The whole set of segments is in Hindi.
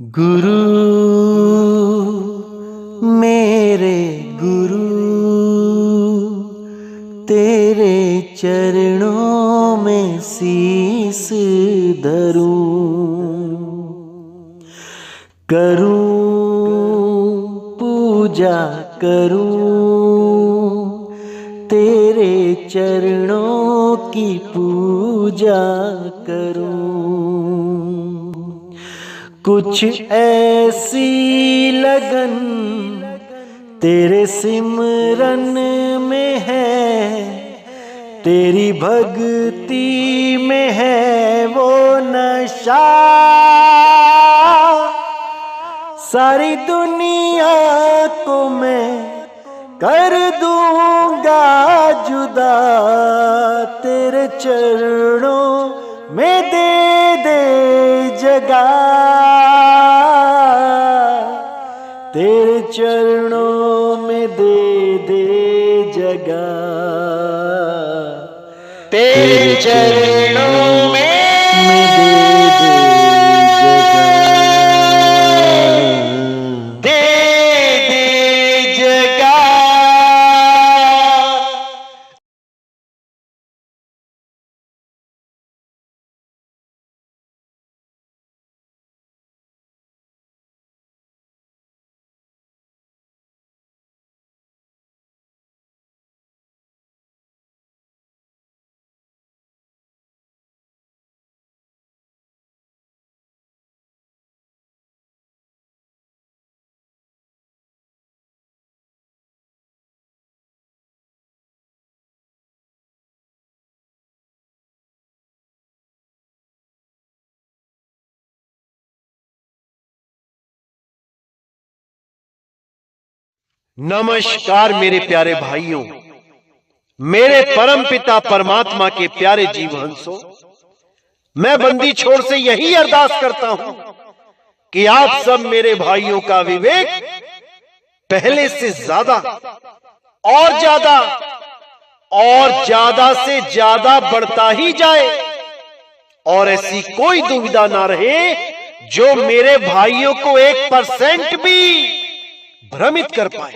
गुरु मेरे गुरु, तेरे चरणों में शीस धरूं, करूं पूजा करूं, तेरे चरणों की पूजा करूं। कुछ ऐसी लगन तेरे सिमरन में है, तेरी भक्ति में है वो नशा। सारी दुनिया को मैं कर दूंगा जुदा, तेरे चरणों में दे जगह, तेरे चरणों में दे जगह, तेरे चरणों में दे जगह, दे जगह। नमस्कार मेरे प्यारे भाइयों, मेरे परम पिता परमात्मा के प्यारे जीव हंसों, मैं बंदी छोड़ से यही अरदास करता हूं कि आप सब मेरे भाइयों का विवेक पहले से ज्यादा और ज्यादा और ज्यादा से ज्यादा बढ़ता ही जाए, और ऐसी कोई दुविधा ना रहे जो मेरे भाइयों को 1% भी भ्रमित कर पाए।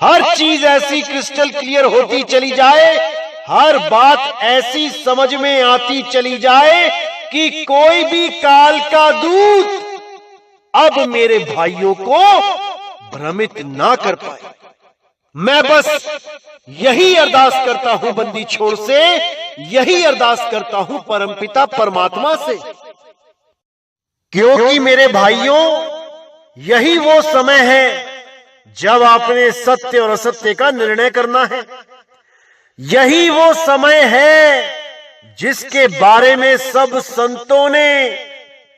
हर चीज ऐसी क्रिस्टल क्लियर होती चली जाए, हर बात ऐसी समझ में आती चली जाए कि कोई भी काल का दूत अब मेरे भाइयों को भ्रमित ना कर पाए। मैं बस यही अरदास करता हूं बंदी छोड़ से, यही अरदास करता हूं परमपिता परमात्मा से, क्योंकि मेरे भाइयों यही वो समय है जब आपने सत्य और असत्य का निर्णय करना है। यही वो समय है जिसके बारे में सब संतों ने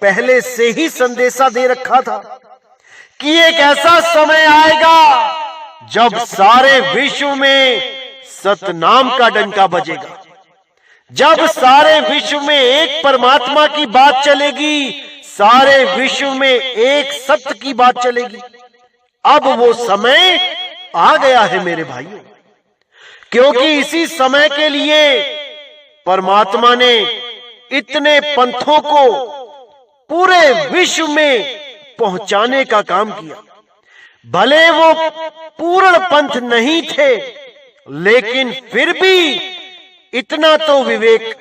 पहले से ही संदेशा दे रखा था कि एक ऐसा समय आएगा जब सारे विश्व में सतनाम का डंका बजेगा, जब सारे विश्व में एक परमात्मा की बात चलेगी, सारे विश्व में एक सत्य की बात चलेगी। अब वो समय आ गया है मेरे भाइयों, क्योंकि इसी समय के लिए परमात्मा ने इतने पंथों को पूरे विश्व में पहुंचाने का काम किया। भले वो पूर्ण पंथ नहीं थे, लेकिन फिर भी इतना तो विवेक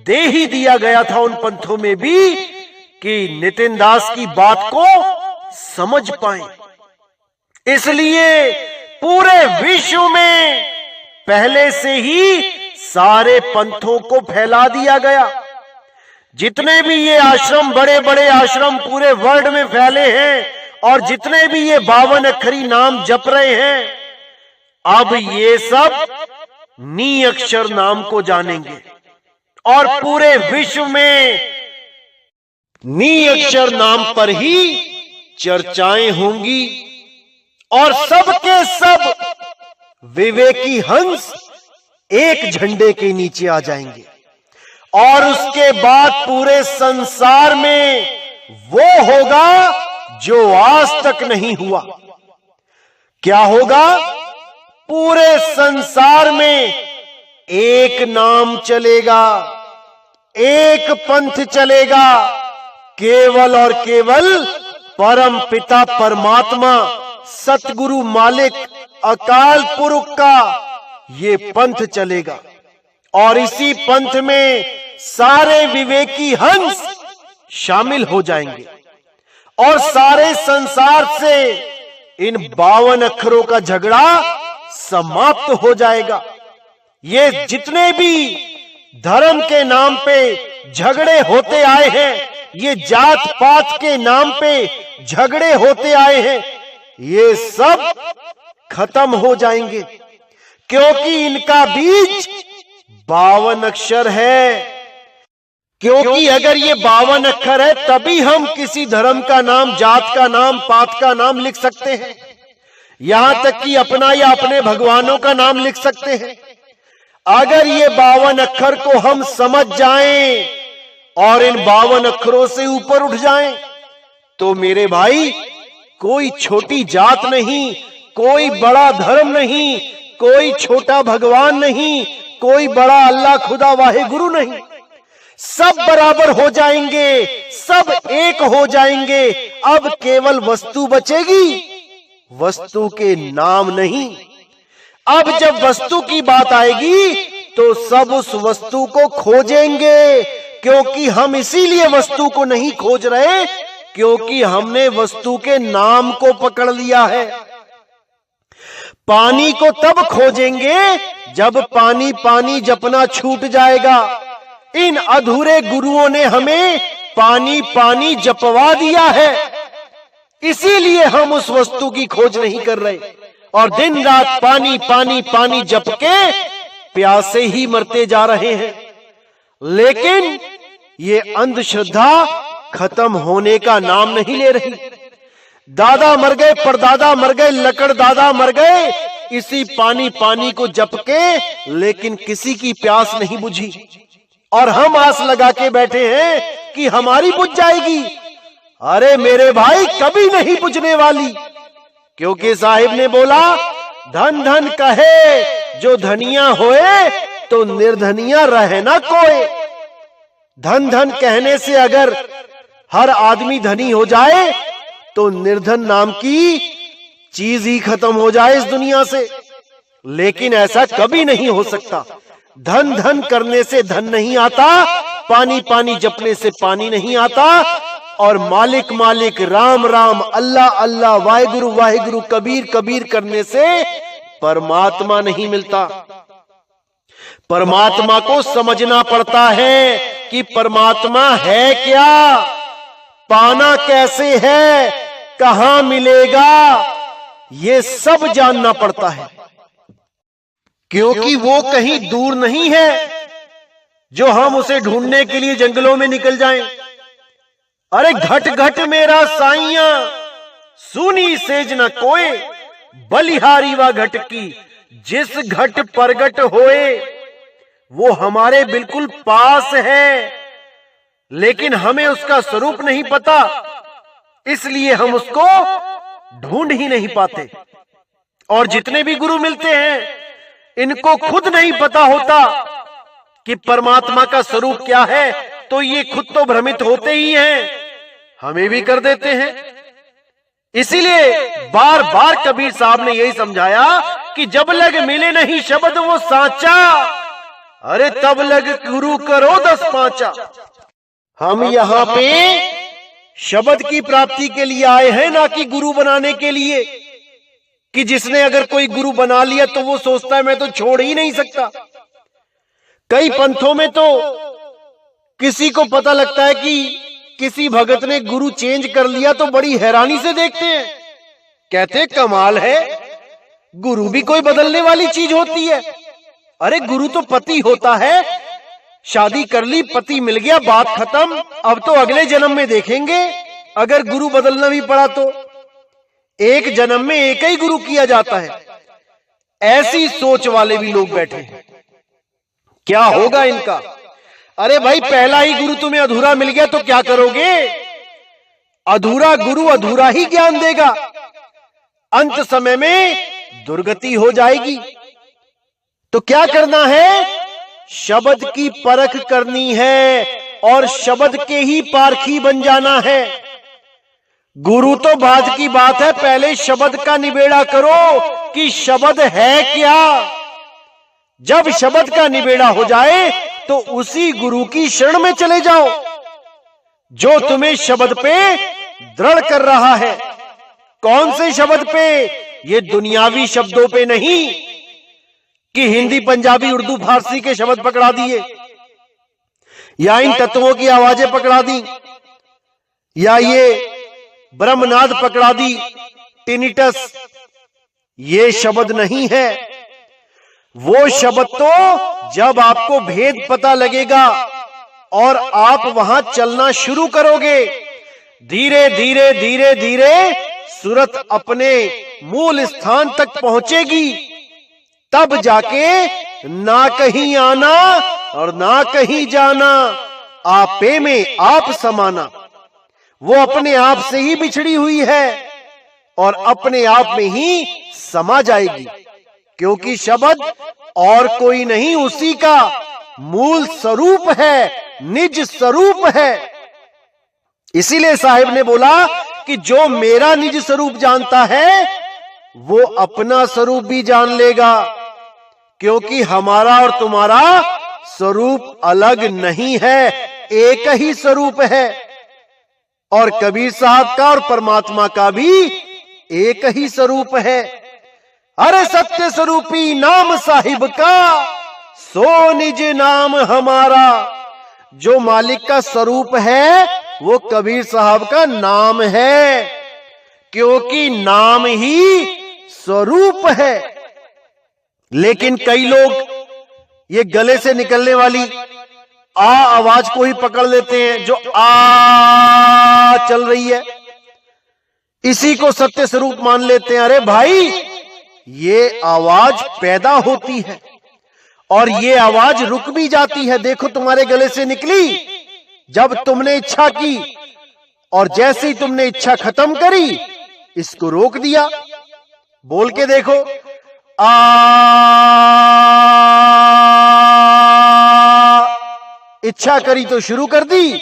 दे ही दिया गया था उन पंथों में भी कि नितिन दास की बात को समझ पाए। इसलिए पूरे विश्व में पहले से ही सारे पंथों को फैला दिया गया। जितने भी ये आश्रम, बड़े बड़े आश्रम पूरे वर्ल्ड में फैले हैं, और जितने भी ये 52 अक्षरी नाम जप रहे हैं, अब ये सब नी अक्षर नाम को जानेंगे, और पूरे विश्व में नी अक्षर नाम पर ही चर्चाएं होंगी, और सबके सब विवेकी हंस एक झंडे के नीचे आ जाएंगे। और उसके बाद पूरे संसार में वो होगा जो आज तक नहीं हुआ। क्या होगा? पूरे संसार में एक नाम चलेगा, एक पंथ चलेगा, केवल और केवल परम पिता परमात्मा सतगुरु मालिक अकाल पुरख का ये पंथ चलेगा। और इसी पंथ में सारे विवेकी हंस शामिल हो जाएंगे और सारे संसार से इन 52 अक्षरों का झगड़ा समाप्त हो जाएगा। ये जितने भी धर्म के नाम पे झगड़े होते आए हैं, ये जात पात के नाम पे झगड़े होते आए हैं, ये सब खत्म हो जाएंगे, क्योंकि इनका बीज 52 अक्षर है। क्योंकि अगर ये 52 अक्षर है तभी हम किसी धर्म का नाम, जात का नाम, पात का नाम लिख सकते हैं, यहां तक कि अपना या अपने भगवानों का नाम लिख सकते हैं। अगर ये 52 अक्षर को हम समझ जाएं और इन 52 अक्षरों से ऊपर उठ जाएं, तो मेरे भाई कोई छोटी जात नहीं, कोई बड़ा धर्म नहीं, कोई छोटा भगवान नहीं, कोई बड़ा अल्लाह खुदा वाहे गुरु नहीं, सब बराबर हो जाएंगे, सब एक हो जाएंगे। अब केवल वस्तु बचेगी, वस्तु के नाम नहीं। अब जब वस्तु की बात आएगी तो सब उस वस्तु को खोजेंगे, क्योंकि हम इसीलिए वस्तु को नहीं खोज रहे क्योंकि हमने वस्तु के नाम को पकड़ लिया है। पानी को तब खोजेंगे जब पानी पानी जपना छूट जाएगा। इन अधूरे गुरुओं ने हमें पानी पानी जपवा दिया है, इसीलिए हम उस वस्तु की खोज नहीं कर रहे और दिन रात पानी पानी पानी जप के प्यासे ही मरते जा रहे हैं। लेकिन ये अंधश्रद्धा खत्म होने का नाम नहीं ले रही। दादा मर गए, परदादा मर गए, लकड़ दादा मर गए इसी पानी पानी को जप के, लेकिन किसी की प्यास नहीं बुझी और हम आस लगा के बैठे हैं कि हमारी बुझ जाएगी। अरे मेरे भाई, कभी नहीं बुझने वाली, क्योंकि साहिब ने बोला धन धन कहे जो धनिया होए तो निर्धनिया रहे ना कोई। धन धन कहने से अगर हर आदमी धनी हो जाए तो निर्धन नाम की चीज ही खत्म हो जाए इस दुनिया से, लेकिन ऐसा कभी नहीं हो सकता। धन धन करने से धन नहीं आता, पानी पानी जपने से पानी नहीं आता, और मालिक मालिक, राम राम, अल्लाह अल्लाह, वाहिगुरु वाहिगुरु, कबीर कबीर करने से परमात्मा नहीं मिलता। परमात्मा को समझना पड़ता है कि परमात्मा है क्या, पाना कैसे है, कहां मिलेगा, ये सब जानना पड़ता है, क्योंकि वो कहीं दूर नहीं है जो हम उसे ढूंढने के लिए जंगलों में निकल जाएं। अरे घट घट मेरा साइया, सुनी सेज न कोय, बलिहारी व घट की, जिस घट प्रगट होए वो हमारे बिल्कुल पास है, लेकिन हमें उसका स्वरूप नहीं पता, इसलिए हम उसको ढूंढ ही नहीं पाते। और जितने भी गुरु मिलते हैं इनको खुद नहीं पता होता कि परमात्मा का स्वरूप क्या है, तो ये खुद तो भ्रमित होते ही हैं, हमें भी कर देते हैं। इसीलिए बार बार कबीर साहब ने यही समझाया कि जब लग मिले नहीं शब्द वो साचा, अरे तब लग गुरु करो 10 पांचा। हम यहाँ पे शब्द की प्राप्ति के लिए आए हैं, ना कि गुरु बनाने के लिए, कि जिसने अगर कोई गुरु बना लिया तो वो सोचता है मैं तो छोड़ ही नहीं सकता। कई पंथों में तो किसी को पता लगता है कि किसी भगत ने गुरु चेंज कर लिया तो बड़ी हैरानी से देखते हैं, कहते कमाल है, गुरु भी कोई बदलने वाली चीज होती है। अरे गुरु तो पति होता है, शादी कर ली, पति मिल गया, बात खत्म, अब तो अगले जन्म में देखेंगे। अगर गुरु बदलना भी पड़ा तो एक जन्म में एक ही गुरु किया जाता है। ऐसी सोच वाले भी लोग बैठे हैं, क्या होगा इनका? अरे भाई, पहला ही गुरु तुम्हें अधूरा मिल गया तो क्या करोगे? अधूरा गुरु अधूरा ही ज्ञान देगा, अंत समय में दुर्गति हो जाएगी। तो क्या करना है? शब्द की परख करनी है और शब्द के ही पारखी बन जाना है। गुरु तो बाद की बात है, पहले शब्द का निबेड़ा करो कि शब्द है क्या। जब शब्द का निबेड़ा हो जाए तो उसी गुरु की शरण में चले जाओ जो तुम्हें शब्द पे दृढ़ कर रहा है। कौन से शब्द पे? ये दुनियावी शब्दों पे नहीं कि हिंदी पंजाबी उर्दू फारसी के शब्द पकड़ा दिए, या इन तत्वों की आवाजें पकड़ा दी, या ये ब्रह्मनाद पकड़ा दी, टिनिटस। ये शब्द नहीं है। वो शब्द तो जब आपको भेद पता लगेगा और आप वहां चलना शुरू करोगे, धीरे धीरे धीरे धीरे सूरत अपने मूल स्थान तक पहुंचेगी, तब जाके ना कहीं आना और ना कहीं जाना, आपे में आप समाना। वो अपने आप से ही बिछड़ी हुई है और अपने आप में ही समा जाएगी, क्योंकि शब्द और कोई नहीं, उसी का मूल स्वरूप है, निज स्वरूप है। इसीलिए साहिब ने बोला कि जो मेरा निज स्वरूप जानता है वो अपना स्वरूप भी जान लेगा, क्योंकि हमारा और तुम्हारा स्वरूप अलग नहीं है, एक ही स्वरूप है। और कबीर साहब का और परमात्मा का भी एक ही स्वरूप है। अरे सत्य स्वरूपी नाम साहिब का, सो निज नाम हमारा। जो मालिक का स्वरूप है वो कबीर साहब का नाम है, क्योंकि नाम ही स्वरूप है। लेकिन कई लोग ये गले से निकलने वाली आ आवाज को ही पकड़ लेते हैं, जो आ चल रही है, इसी को सत्य स्वरूप मान लेते हैं। अरे भाई, ये आवाज पैदा होती है और ये आवाज रुक भी जाती है। देखो तुम्हारे गले से निकली जब तुमने इच्छा की, और जैसे ही तुमने इच्छा खत्म करी इसको रोक दिया। बोल के देखो, आ, इच्छा करी तो शुरू कर दी,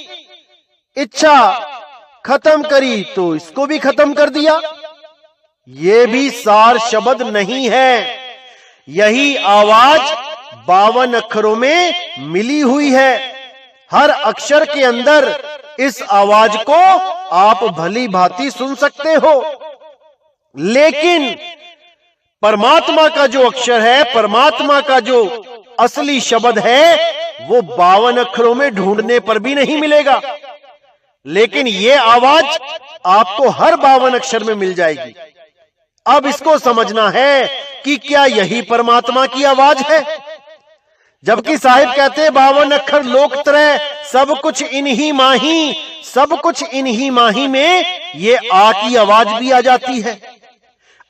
इच्छा खत्म करी तो इसको भी खत्म कर दिया। ये भी सार शब्द नहीं है। यही आवाज 52 अक्षरों में मिली हुई है। हर अक्षर के अंदर इस आवाज को आप भली भांति सुन सकते हो। लेकिन परमात्मा का जो अक्षर है, परमात्मा का जो असली शब्द है, वो 52 अक्षरों में ढूंढने पर भी नहीं मिलेगा। लेकिन ये आवाज आपको हर 52 अक्षर में मिल जाएगी। अब इसको समझना है कि क्या यही परमात्मा की आवाज है। जबकि साहिब कहते हैं 52 अक्षर लोकत्रय, सब कुछ इन्हीं माही, सब कुछ इन्हीं माही में ये आ की आवाज भी आ जाती है।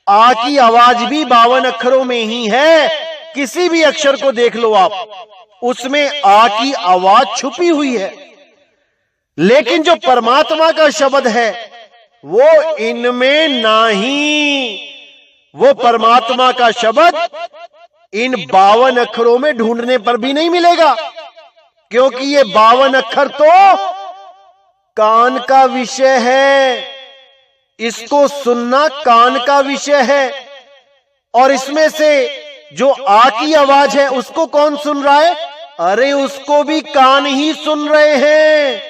आ की आवाज भी 52 अक्षरों में ही है। किसी भी अक्षर को देख लो आप, उसमें आ की आवाज छुपी हुई है। लेकिन जो परमात्मा का शब्द है वो इनमें नहीं। वो परमात्मा का शब्द इन 52 अक्षरों में ढूंढने पर भी नहीं मिलेगा, क्योंकि ये 52 अक्षर तो कान का विषय है। इसको सुनना कान का विषय है। और इसमें से जो आ की आवाज है उसको कौन सुन रहा है? अरे उसको भी कान ही सुन रहे हैं।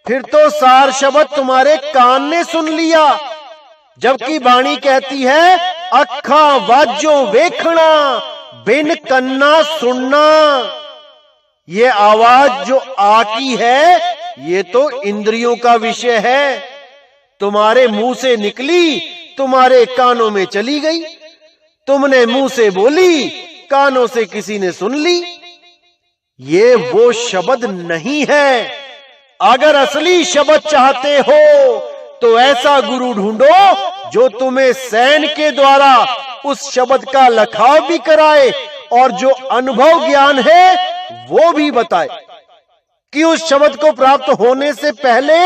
फिर तो सार शब्द तुम्हारे कान ने सुन लिया। जबकि वाणी कहती है अखा वाजो वेखना बिन कन्ना सुनना। ये आवाज जो आ की है ये तो इंद्रियों का विषय है। तुम्हारे मुंह से निकली, तुम्हारे कानों में चली गई। तुमने मुंह से बोली, कानों से किसी ने सुन ली। ये वो शब्द नहीं है। अगर असली शब्द चाहते हो तो ऐसा गुरु ढूंढो जो तुम्हें सैन के द्वारा उस शब्द का लखाव भी कराए और जो अनुभव ज्ञान है वो भी बताए कि उस शब्द को प्राप्त होने से पहले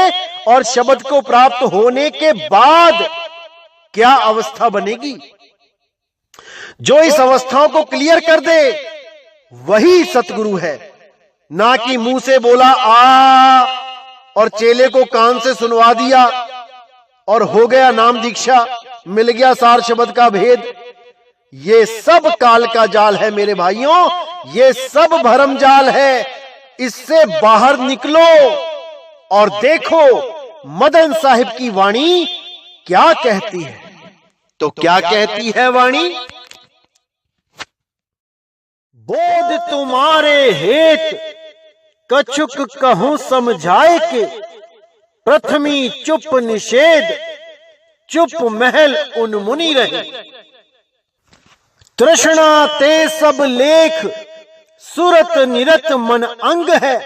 और शब्द को प्राप्त होने के बाद क्या अवस्था बनेगी। जो इस अवस्थाओं को क्लियर कर दे वही सतगुरु है। ना कि मुंह से बोला आ और चेले को कान से सुनवा दिया और हो गया नाम दीक्षा, मिल गया सार शब्द का भेद। ये सब काल का जाल है मेरे भाइयों, ये सब भरम जाल है। इससे बाहर निकलो और देखो मदन साहिब की वाणी क्या कहती है। तो क्या कहती है वाणी? बोध तुम्हारे हेत कछुक कहूं समझाए के, प्रथमी चुप निषेध चुप महल उन्मुनि रहे। तृष्णा ते सब लेख सुरत निरत मन अंग है,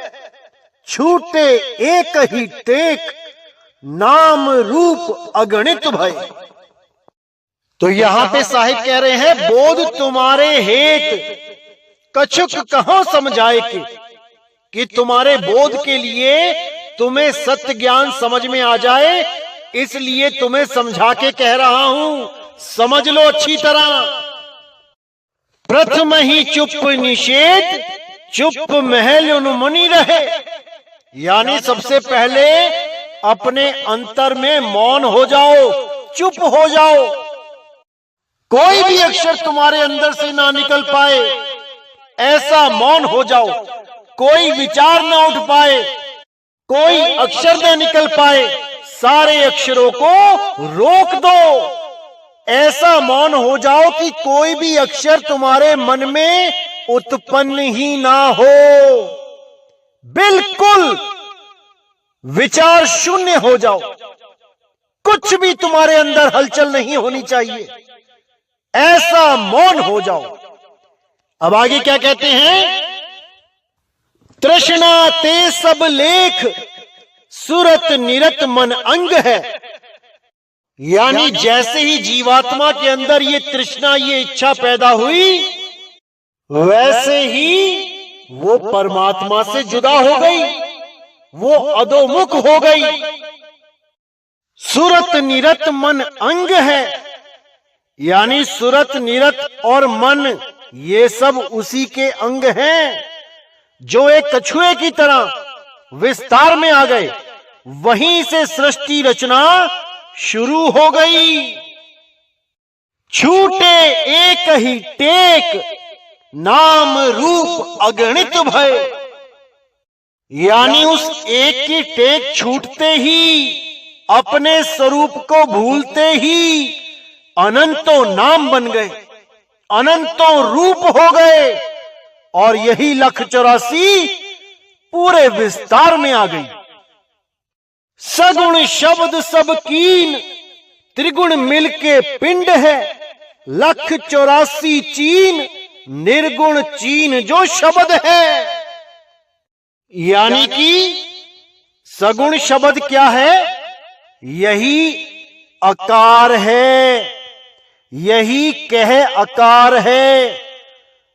छूटे एक ही टेक नाम रूप अगणित भय। तो यहां पे साहिब कह रहे हैं बोध तुम्हारे हेत कछुक कहो समझाए कि तुम्हारे बोध के लिए तुम्हें सत्य ज्ञान समझ में आ जाए, इसलिए तुम्हें समझा के कह रहा हूं, समझ लो अच्छी तरह। प्रथम ही चुप निषेध चुप महल उन्मुनि रहे, यानी सबसे पहले अपने अंतर में मौन हो जाओ, चुप हो जाओ। कोई भी अक्षर तुम्हारे अंदर से ना निकल पाए, ऐसा मौन हो जाओ। कोई विचार ना उठ पाए, कोई अक्षर ना निकल पाए, सारे अक्षरों को रोक दो। ऐसा मौन हो जाओ कि कोई भी अक्षर तुम्हारे मन में उत्पन्न ही ना हो। बिल्कुल विचार शून्य हो जाओ, कुछ भी तुम्हारे अंदर हलचल नहीं होनी चाहिए, ऐसा मौन हो जाओ। अब आगे क्या कहते हैं? तृष्णा ते सब लेख सुरत निरत मन अंग है, यानी जैसे ही जीवात्मा के अंदर ये तृष्णा, ये इच्छा पैदा हुई, वैसे ही वो परमात्मा से जुदा हो गई, वो अधोमुख हो गई। सुरत निरत मन अंग है, यानी सुरत निरत और मन ये सब उसी के अंग हैं, जो एक कछुए की तरह विस्तार में आ गए। वहीं से सृष्टि रचना शुरू हो गई। छूटे एक ही टेक नाम रूप अगणित भय, यानी उस एक की टेक छूटते ही, अपने स्वरूप को भूलते ही अनंतों नाम बन गए, अनंतों रूप हो गए, और यही 184 पूरे विस्तार में आ गई। सगुण शब्द सब कीन त्रिगुण मिलके पिंड है, 184 चीन निर्गुण चीन जो शब्द है। यानी कि सगुण शब्द क्या है? यही अकार है, यही कह अकार है।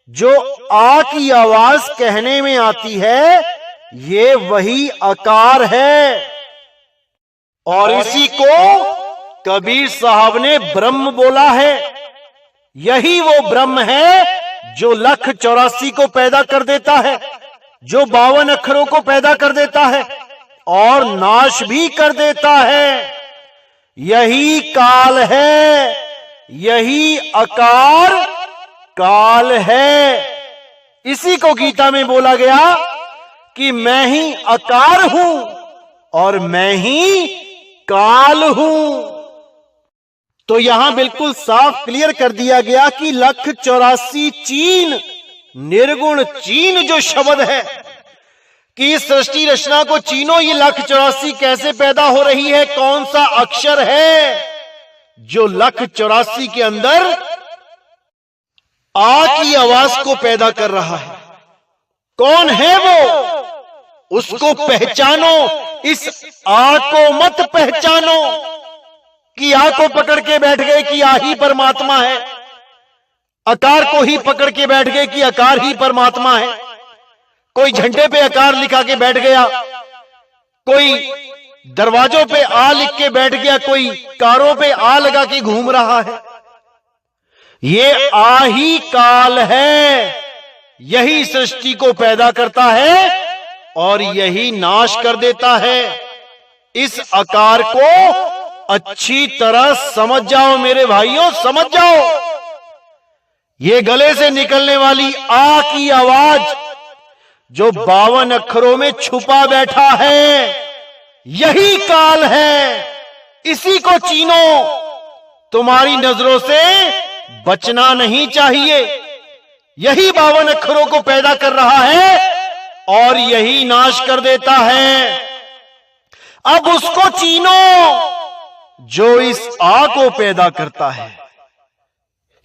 जो आ की आवाज कहने में आती है, ये वही अकार है। और इसी को कबीर साहब ने ब्रह्म बोला है। यही वो ब्रह्म है जो 184 को पैदा कर देता है, जो 52 अक्षरों को पैदा कर देता है और नाश भी कर देता है। यही काल है, यही अकार काल है। इसी को गीता में बोला गया कि मैं ही अकार हूं और मैं ही काल हूं। तो यहां बिल्कुल साफ क्लियर कर दिया गया कि 184 चीन निर्गुण चीन जो शब्द है, कि इस सृष्टि रचना को चीनो, ये 184 कैसे पैदा हो रही है? कौन सा अक्षर है जो 184 के अंदर आ की आवाज को पैदा कर रहा है? कौन है वो? उसको पहचानो। इस आ को मत पहचानो कि आ को पकड़ के बैठ गए कि आ ही परमात्मा है, आकार को ही पकड़ के बैठ गए कि आकार ही परमात्मा है। कोई झंडे पे आकार लिखा के बैठ गया, कोई दरवाजों पे आ लिख के बैठ गया, कोई कारों पे आ लगा के घूम रहा है। ये आ ही काल है, यही सृष्टि को पैदा करता है और यही नाश कर देता है। इस आकार को अच्छी तरह समझ जाओ मेरे भाइयों, समझ जाओ। ये गले से निकलने वाली आ की आवाज जो 52 अक्षरों में छुपा बैठा है, यही काल है। इसी को चीनो, तुम्हारी नजरों से बचना नहीं चाहिए। यही 52 अक्षरों को पैदा कर रहा है और यही नाश कर देता है। अब उसको चीनो जो इस आ को पैदा करता है।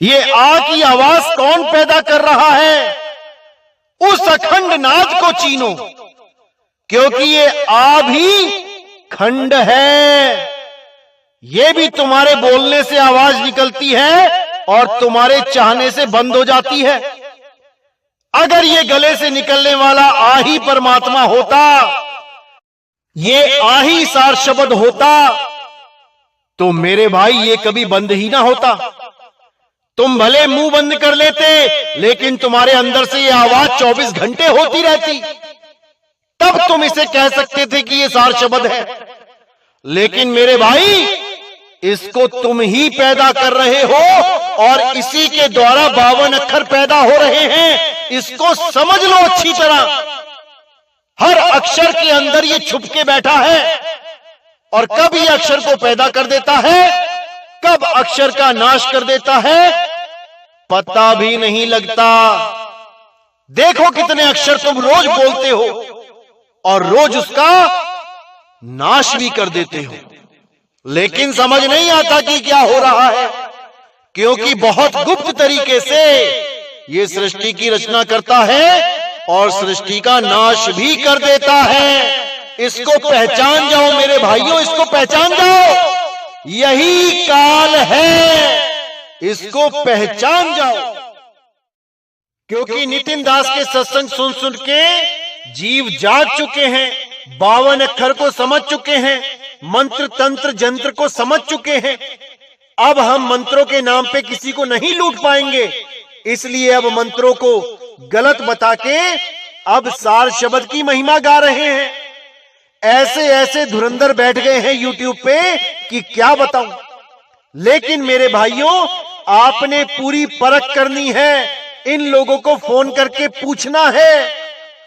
ये आ की आवाज कौन पैदा कर रहा है? उस अखंड नाद को चीनो, क्योंकि ये आ भी खंड है। ये भी तुम्हारे बोलने से आवाज निकलती है और तुम्हारे चाहने से बंद हो जाती है। अगर ये गले से निकलने वाला आ ही परमात्मा होता, ये आ ही सार शब्द होता, तो मेरे भाई ये कभी बंद ही ना होता। तुम भले मुंह बंद कर लेते, लेकिन तुम्हारे अंदर से ये आवाज 24 घंटे होती रहती। तब तुम इसे कह सकते थे कि ये सार शब्द है। लेकिन मेरे भाई, इसको तुम ही पैदा कर रहे हो और इसी के द्वारा 52 अक्षर पैदा हो रहे हैं। इसको समझ लो अच्छी तरह। हर अक्षर के अंदर ये छुप के बैठा है और कब ये अक्षर को पैदा कर देता है, कब अक्षर का नाश कर देता है, पता भी नहीं लगता। देखो कितने अक्षर तुम रोज बोलते हो और रोज उसका नाश भी कर देते हो, लेकिन समझ नहीं आता कि क्या हो रहा है, क्योंकि बहुत गुप्त तरीके से ये सृष्टि की रचना करता है और सृष्टि का नाश भी कर देता है। इसको पहचान जाओ मेरे भाइयों, इसको पहचान जाओ। यही काल है, इसको पहचान जाओ। क्योंकि नितिन दास के सत्संग सुन सुन के जीव जाग चुके हैं, 52 अक्षर को समझ चुके हैं, मंत्र तंत्र जंत्र को समझ चुके हैं। अब हम मंत्रों के नाम पे किसी को नहीं लूट पाएंगे, इसलिए अब मंत्रों को गलत बता के अब सार शब्द की महिमा गा रहे हैं। ऐसे ऐसे धुरंधर बैठ गए हैं यूट्यूब पे कि क्या बताऊं। लेकिन मेरे भाइयों, आपने पूरी परख करनी है। इन लोगों को फोन करके पूछना है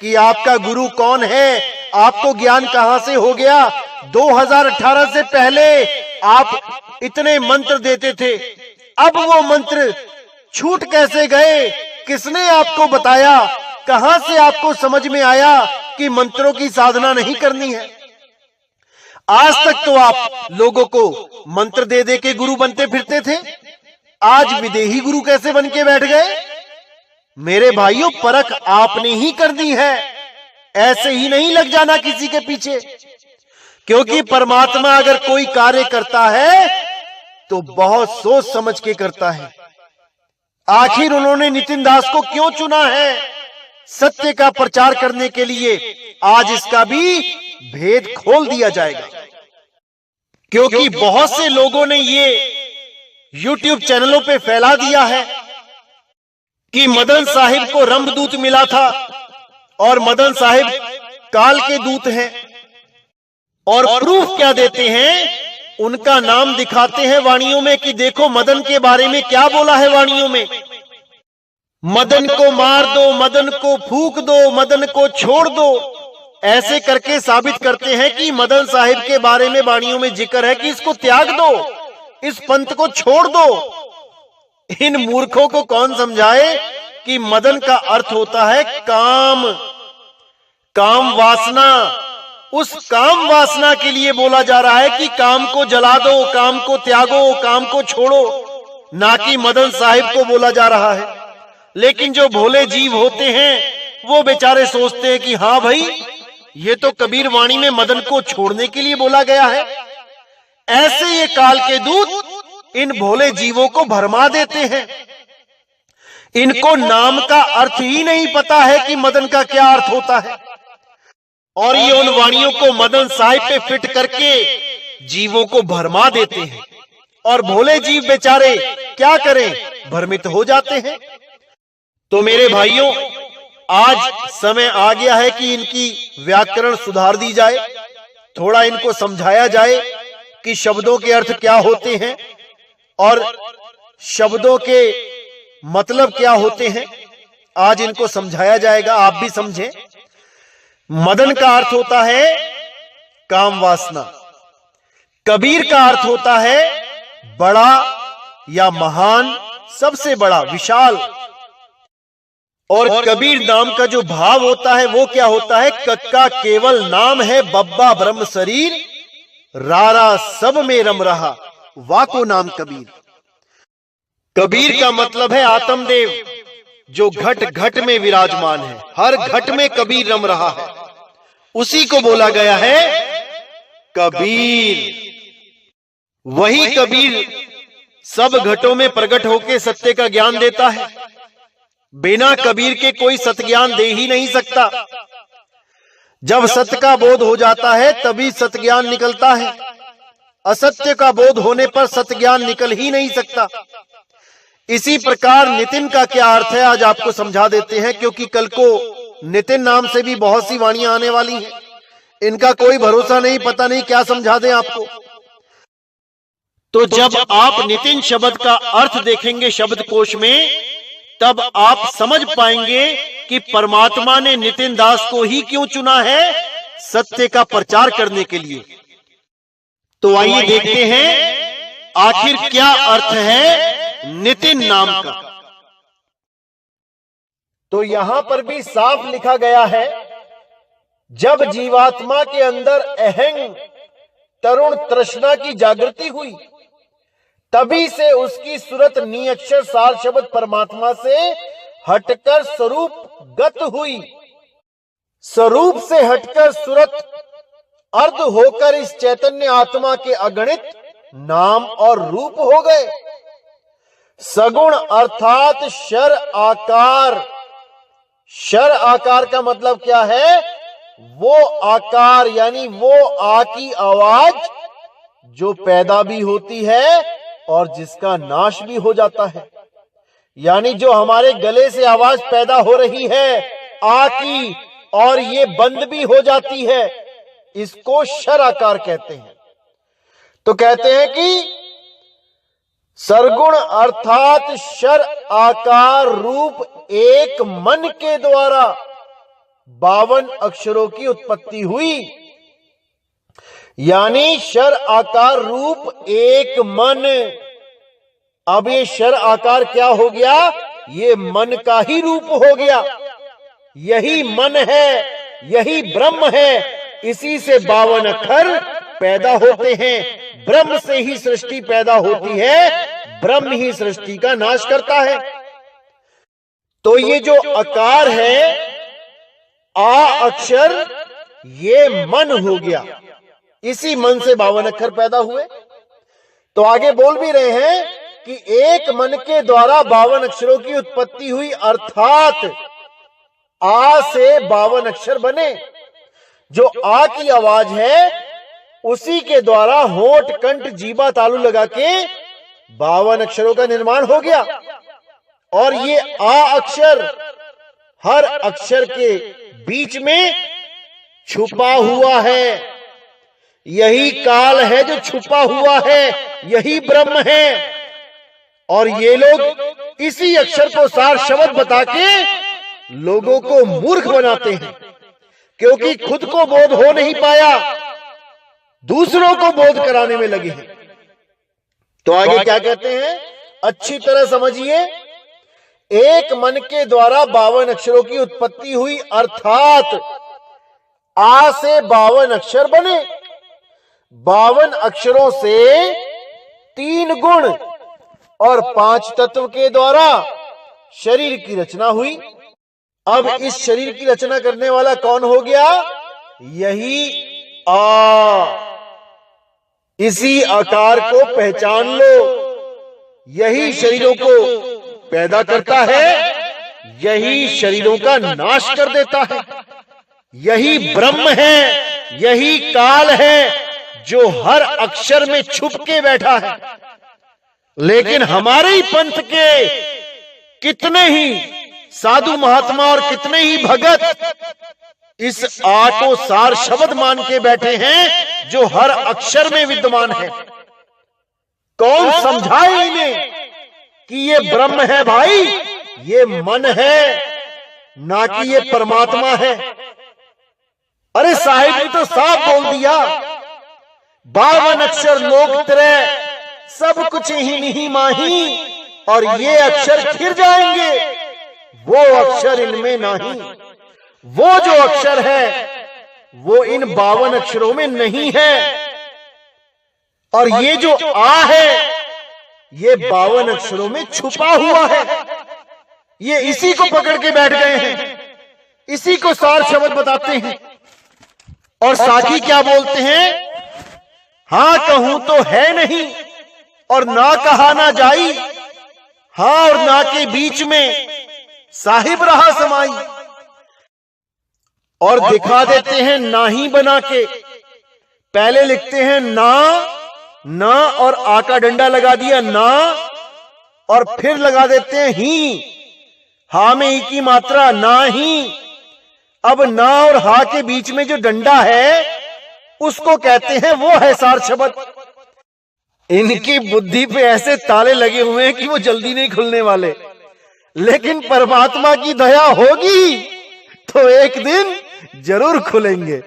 कि आपका गुरु कौन है, आपको ज्ञान कहां से हो गया। 2018 से पहले आप इतने मंत्र देते थे, अब वो मंत्र छूट कैसे गए? किसने आपको बताया? कहां से आपको समझ में आया कि मंत्रों की साधना नहीं करनी है? आज तक तो आप लोगों को मंत्र दे दे के गुरु बनते फिरते थे, आज विदेही गुरु कैसे बन के बैठ गए? मेरे भाइयों, परख आपने ही करनी है, ऐसे ही नहीं लग जाना किसी के पीछे। क्योंकि परमात्मा अगर कोई कार्य करता है तो बहुत सोच समझ के करता है। आखिर उन्होंने नितिन दास को क्यों चुना है? सत्य का प्रचार करने के लिए। आज इसका भी भेद खोल दिया जाएगा, क्योंकि बहुत से लोगों ने ये YouTube चैनलों पे फैला दिया है कि मदन साहिब को रंभदूत मिला था और मदन साहिब काल के दूत हैं। और प्रूफ क्या देते हैं? उनका नाम दिखाते हैं वाणियों में कि देखो मदन के बारे में क्या बोला है वाणियों में। मदन को मार दो, मदन को फूंक दो, मदन को छोड़ दो। ऐसे करके साबित करते हैं कि मदन साहिब के बारे में वाणियों में जिक्र है कि इसको त्याग दो, इस पंथ को छोड़ दो। इन मूर्खों को कौन समझाए कि मदन का अर्थ होता है काम, काम वासना। उस काम वासना के लिए बोला जा रहा है कि काम को जला दो, काम को त्यागो, काम को छोड़ो, ना कि मदन साहिब को बोला जा रहा है। लेकिन जो भोले जीव होते हैं वो बेचारे सोचते हैं कि हाँ भाई, ये तो कबीर वाणी में मदन को छोड़ने के लिए बोला गया है। ऐसे ये काल के दूत इन भोले जीवों को भरमा देते हैं। इनको नाम का अर्थ ही नहीं पता है कि मदन का क्या अर्थ होता है, और ये उन वाणियों को मदन साहिब पे फिट करके जीवों को भरमा देते हैं। और भोले जीव बेचारे क्या करें, भ्रमित हो जाते हैं। तो मेरे भाइयों, आज समय आ गया है कि इनकी व्याकरण सुधार दी जाए, थोड़ा इनको समझाया जाए कि शब्दों के अर्थ क्या होते हैं और शब्दों के मतलब क्या होते हैं। आज इनको समझाया जाएगा, आप भी समझें। मदन का अर्थ होता है काम वासना, कबीर का अर्थ होता है बड़ा या महान, सबसे बड़ा, विशाल। और कबीर नाम का जो भाव होता है वो क्या होता है? कक्का केवल नाम है, बब्बा ब्रह्म शरीर, रारा सब में रम रहा, वाको नाम कबीर। कबीर का मतलब है आत्मदेव, जो घट घट में विराजमान है, हर घट में कबीर रम रहा है, उसी को बोला गया है कबीर। वही कबीर सब घटों में प्रकट होकर सत्य का ज्ञान देता है। बिना कबीर के कोई सत्य ज्ञान दे ही नहीं सकता। जब सत्य का बोध हो जाता है तभी सत्य ज्ञान निकलता है। असत्य का बोध होने पर सत्य ज्ञान निकल ही नहीं सकता। इसी प्रकार नितिन का क्या अर्थ है आज आपको समझा देते हैं, क्योंकि कल को नितिन नाम से भी बहुत सी वाणियां आने वाली हैं। इनका कोई भरोसा नहीं, पता नहीं क्या समझा दें आपको। तो जब आप नितिन शब्द का अर्थ देखेंगे शब्दकोश में, तब आप समझ पाएंगे कि परमात्मा ने नितिन दास को ही क्यों चुना है सत्य का प्रचार करने के लिए। तो आइए देखते हैं आखिर क्या अर्थ है नितिन नाम का। तो यहां पर भी साफ लिखा गया है, जब जीवात्मा के अंदर अहंग तरुण तृष्णा की जागृति हुई, तभी से उसकी सूरत निअक्षर सार शब्द परमात्मा से हटकर स्वरूप गत हुई। स्वरूप से हटकर सूरत अर्ध होकर इस चैतन्य आत्मा के अगणित नाम और रूप हो गए। सगुण अर्थात शर आकार। शर आकार का मतलब क्या है? वो आकार यानी वो आ की आवाज जो पैदा भी होती है और जिसका नाश भी हो जाता है। यानी जो हमारे गले से आवाज पैदा हो रही है आ की, और ये बंद भी हो जाती है, इसको शर आकार कहते हैं। तो कहते हैं कि सरगुण अर्थात शर आकार रूप एक मन के द्वारा 52 अक्षरों की उत्पत्ति हुई। यानी शर आकार रूप एक मन। अब ये शर आकार क्या हो गया? ये मन का ही रूप हो गया। यही मन है, यही ब्रह्म है। इसी से 52 अक्षर पैदा होते हैं। ब्रह्म से ही सृष्टि पैदा होती है, ब्रह्म ही सृष्टि का नाश करता है। तो ये जो आकार है, आ अक्षर, ये मन हो गया। इसी मन से 52 अक्षर पैदा हुए। तो आगे बोल भी रहे हैं कि एक मन के द्वारा 52 अक्षरों की उत्पत्ति हुई, अर्थात आ से 52 अक्षर बने। जो आ की आवाज है उसी के द्वारा होंठ कंठ जीवा तालु लगा के 52 अक्षरों का निर्माण हो गया। और ये आ अक्षर, हर अक्षर के बीच में छुपा हुआ है। यही काल है जो छुपा हुआ है, यही ब्रह्म है। और ये लोग इसी अक्षर को सार शब्द बता के लोगों को मूर्ख बनाते हैं, क्योंकि खुद को बोध हो नहीं पाया, दूसरों को बोध कराने में लगे हैं। तो आगे क्या कहते हैं, अच्छी तरह समझिए। एक मन के द्वारा 52 अक्षरों की उत्पत्ति हुई, अर्थात आ से 52 अक्षर बने। 52 अक्षरों से 3 गुण और 5 तत्व के द्वारा शरीर की रचना हुई। अब इस शरीर की रचना करने वाला कौन हो गया? यही आ। इसी आकार को पहचान लो। यही शरीरों को पैदा करता है, यही शरीरों का नाश कर देता है। यही ब्रह्म है, यही काल है जो हर अक्षर में छुप के बैठा है। लेकिन हमारे ही पंथ के कितने ही साधु महात्मा और कितने ही भगत इस आ को सार शब्द मान के बैठे हैं जो हर अक्षर में विद्यमान है। कौन समझाए इन्हें कि ये ब्रह्म है भाई, ये मन है, ना कि ये परमात्मा है। अरे साहिब ने तो साफ बोल दिया, 52 अक्षर लोक त्रय सब कुछ ही नहीं माही, और ये अक्षर खिर जाएंगे, वो अक्षर इनमें नहीं। वो जो अक्षर है वो इन 52 अक्षरों में नहीं है, और ये जो आ है ये 52 अक्षरों में छुपा हुआ है। ये इसी को पकड़ के बैठ गए हैं, इसी को सार शब्द बताते हैं। और साखी क्या बोलते हैं, हां कहूं तो है नहीं और ना कहा ना जाई, हां और ना के बीच में साहिब रहा समाई। और दिखा देते हैं ना ही बना के, पहले लिखते हैं ना और आ का डंडा लगा दिया ना, और फिर लगा देते हैं ही, हा में ही की मात्रा ना ही। अब ना और हा के बीच में जो डंडा है उसको कहते हैं वो है सार शब्द। इनकी बुद्धि पे ऐसे ताले लगे हुए हैं कि वो जल्दी नहीं खुलने वाले, लेकिन परमात्मा की दया होगी तो एक दिन जरूर खुलेंगे।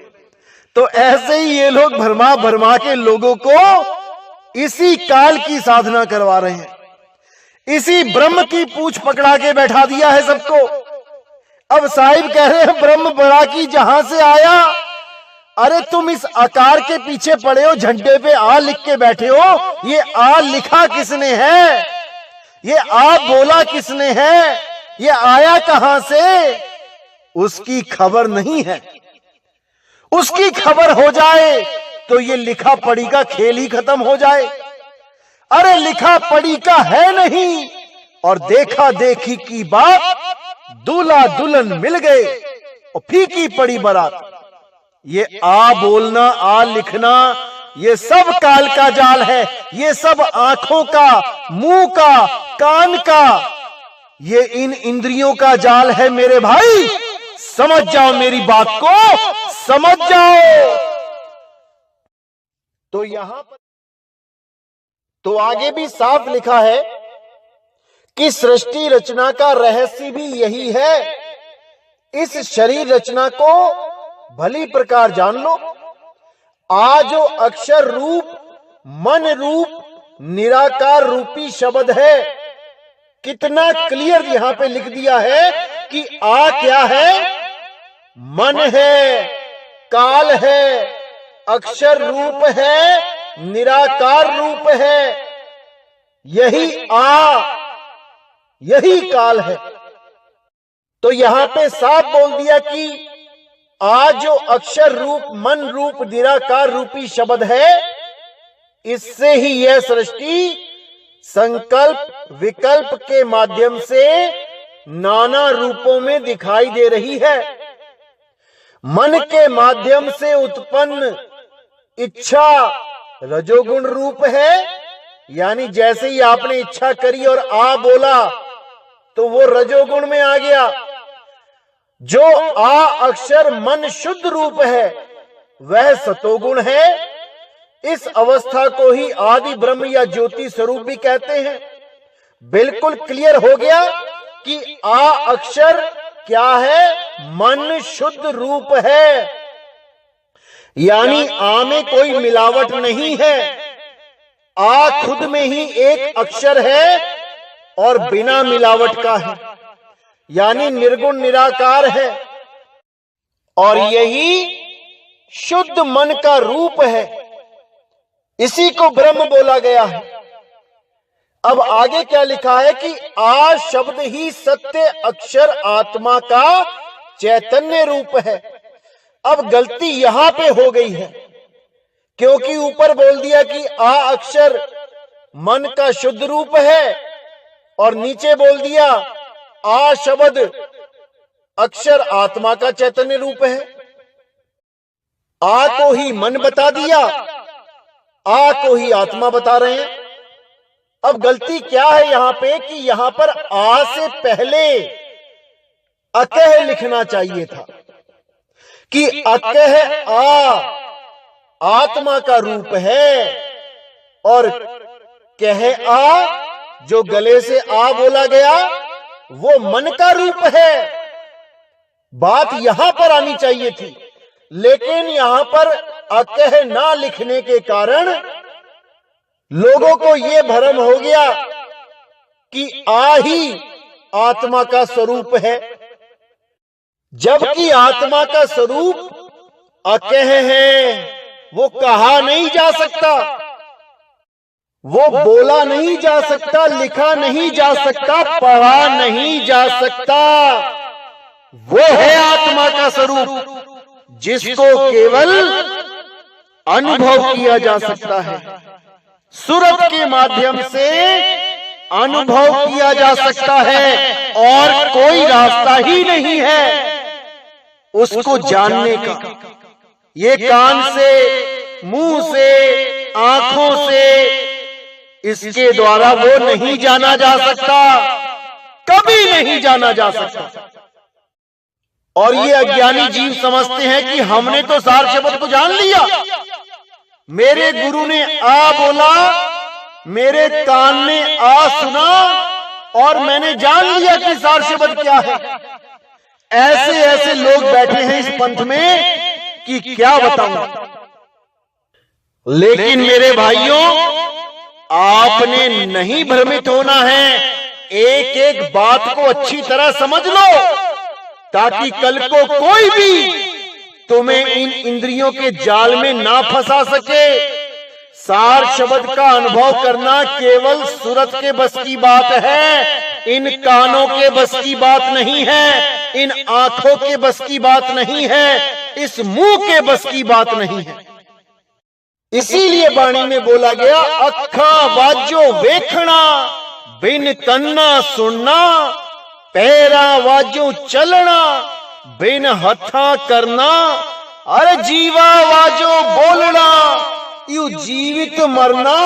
तो ऐसे ही ये लोग भरमा भरमा के लोगों को इसी काल की साधना करवा रहे हैं, इसी ब्रह्म की पूंछ पकड़ा के बैठा दिया है सबको। अब साहिब कह रहे हैं ब्रह्म बड़ा की जहां से आया। अरे तुम इस आकार के पीछे पड़े हो, झंडे पे आ लिख के बैठे हो, ये आ लिखा किसने है, ये आ बोला किसने है, ये आया कहां से, उसकी खबर नहीं है। उसकी खबर हो जाए तो ये लिखा पढ़ी का खेल ही खत्म हो जाए। अरे लिखा पढ़ी का है नहीं, और देखा देखी की बात, दूल्हा दुल्हन मिल गए और फीकी पड़ी बारात। ये आ बोलना, आ लिखना, ये सब काल का जाल है, ये सब आंखों का, मुंह का, कान का, ये इन इंद्रियों का जाल है मेरे भाई। समझ जाओ मेरी बात को, समझ जाओ। तो यहां पर तो आगे भी साफ लिखा है कि सृष्टि रचना का रहस्य भी यही है। इस शरीर रचना को भली प्रकार जान लो। आ जो अक्षर रूप, मन रूप, निराकार रूपी शब्द है, कितना क्लियर यहां पे लिख दिया है कि आ क्या है, मन है, काल है, अक्षर रूप है, निराकार रूप है, यही आ, यही काल है। तो यहां पे साफ बोल दिया कि आ जो अक्षर रूप, मन रूप, निराकार रूपी शब्द है, इससे ही यह सृष्टि संकल्प विकल्प के माध्यम से नाना रूपों में दिखाई दे रही है। मन के माध्यम से उत्पन्न इच्छा रजोगुण रूप है, यानी जैसे ही आपने इच्छा करी और आ बोला तो वो रजोगुण में आ गया। जो आ अक्षर मन शुद्ध रूप है वह सतोगुण है। इस अवस्था को ही आदि ब्रह्म या ज्योति स्वरूप भी कहते हैं। बिल्कुल क्लियर हो गया कि आ अक्षर क्या है, मन शुद्ध रूप है, यानी आ में कोई मिलावट नहीं है। आ खुद में ही एक अक्षर है और बिना मिलावट का है, यानी निर्गुण निराकार है, और यही शुद्ध मन का रूप है। इसी को ब्रह्म बोला गया है। अब आगे क्या लिखा है कि आ शब्द ही सत्य अक्षर आत्मा का चैतन्य रूप है। अब गलती यहां पे हो गई है, क्योंकि ऊपर बोल दिया कि आ अक्षर मन का शुद्ध रूप है, और नीचे बोल दिया आ शब्द अक्षर आत्मा का चैतन्य रूप है। आ को ही मन बता दिया, आ को ही आत्मा बता रहे हैं। अब गलती क्या है यहां पे कि यहां पर आ से पहले अकह लिखना चाहिए था कि अकह आत्मा का रूप है और कह जो गले से बोला गया वो मन का रूप है। बात यहां पर आनी चाहिए थी, लेकिन यहां पर अकह ना लिखने के कारण लोगों को यह भ्रम हो गया कि ही आत्मा का स्वरूप है, जबकि आत्मा का स्वरूप अकह है। वो कहा नहीं जा सकता, वो बोला नहीं जा सकता, लिखा नहीं जा सकता, पढ़ा नहीं जा सकता। वो है आत्मा का स्वरूप जिसको केवल अनुभव किया जा सकता है, सूरत के माध्यम से अनुभव किया जा सकता है और कोई रास्ता ही नहीं है उसको जानने का। ये कान से, मुंह से, आंखों से इसके द्वारा वो नहीं जाना जा सकता, कभी नहीं जाना जा सकता। और ये अज्ञानी जीव समझते हैं कि हमने तो सार शब्द को जान लिया, मेरे गुरु ने बोला, मेरे कान ने सुना और मैंने जान लिया कि सार शब्द क्या है। ऐसे ऐसे लोग बैठे हैं इस पंथ में कि क्या बताऊं। लेकिन मेरे भाइयों, आपने नहीं भ्रमित होना है, एक एक बात को अच्छी तरह समझ लो ताकि कल को कोई भी तुम्हें इन इंद्रियों के जाल में ना फंसा सके। सार शब्द का अनुभव करना केवल सूरत के बस की बात है, इन कानों के बस की बात नहीं है, इन आंखों के बस की बात नहीं है, इस मुंह के बस की बात नहीं है। इसीलिए वाणी में बोला गया, अखा वाजो वेखना बिन कन्ना सुनना, पैरा वाजो चलना बिन हथा करना, अरे जीवा वाजो बोलना यू जीवित मरना,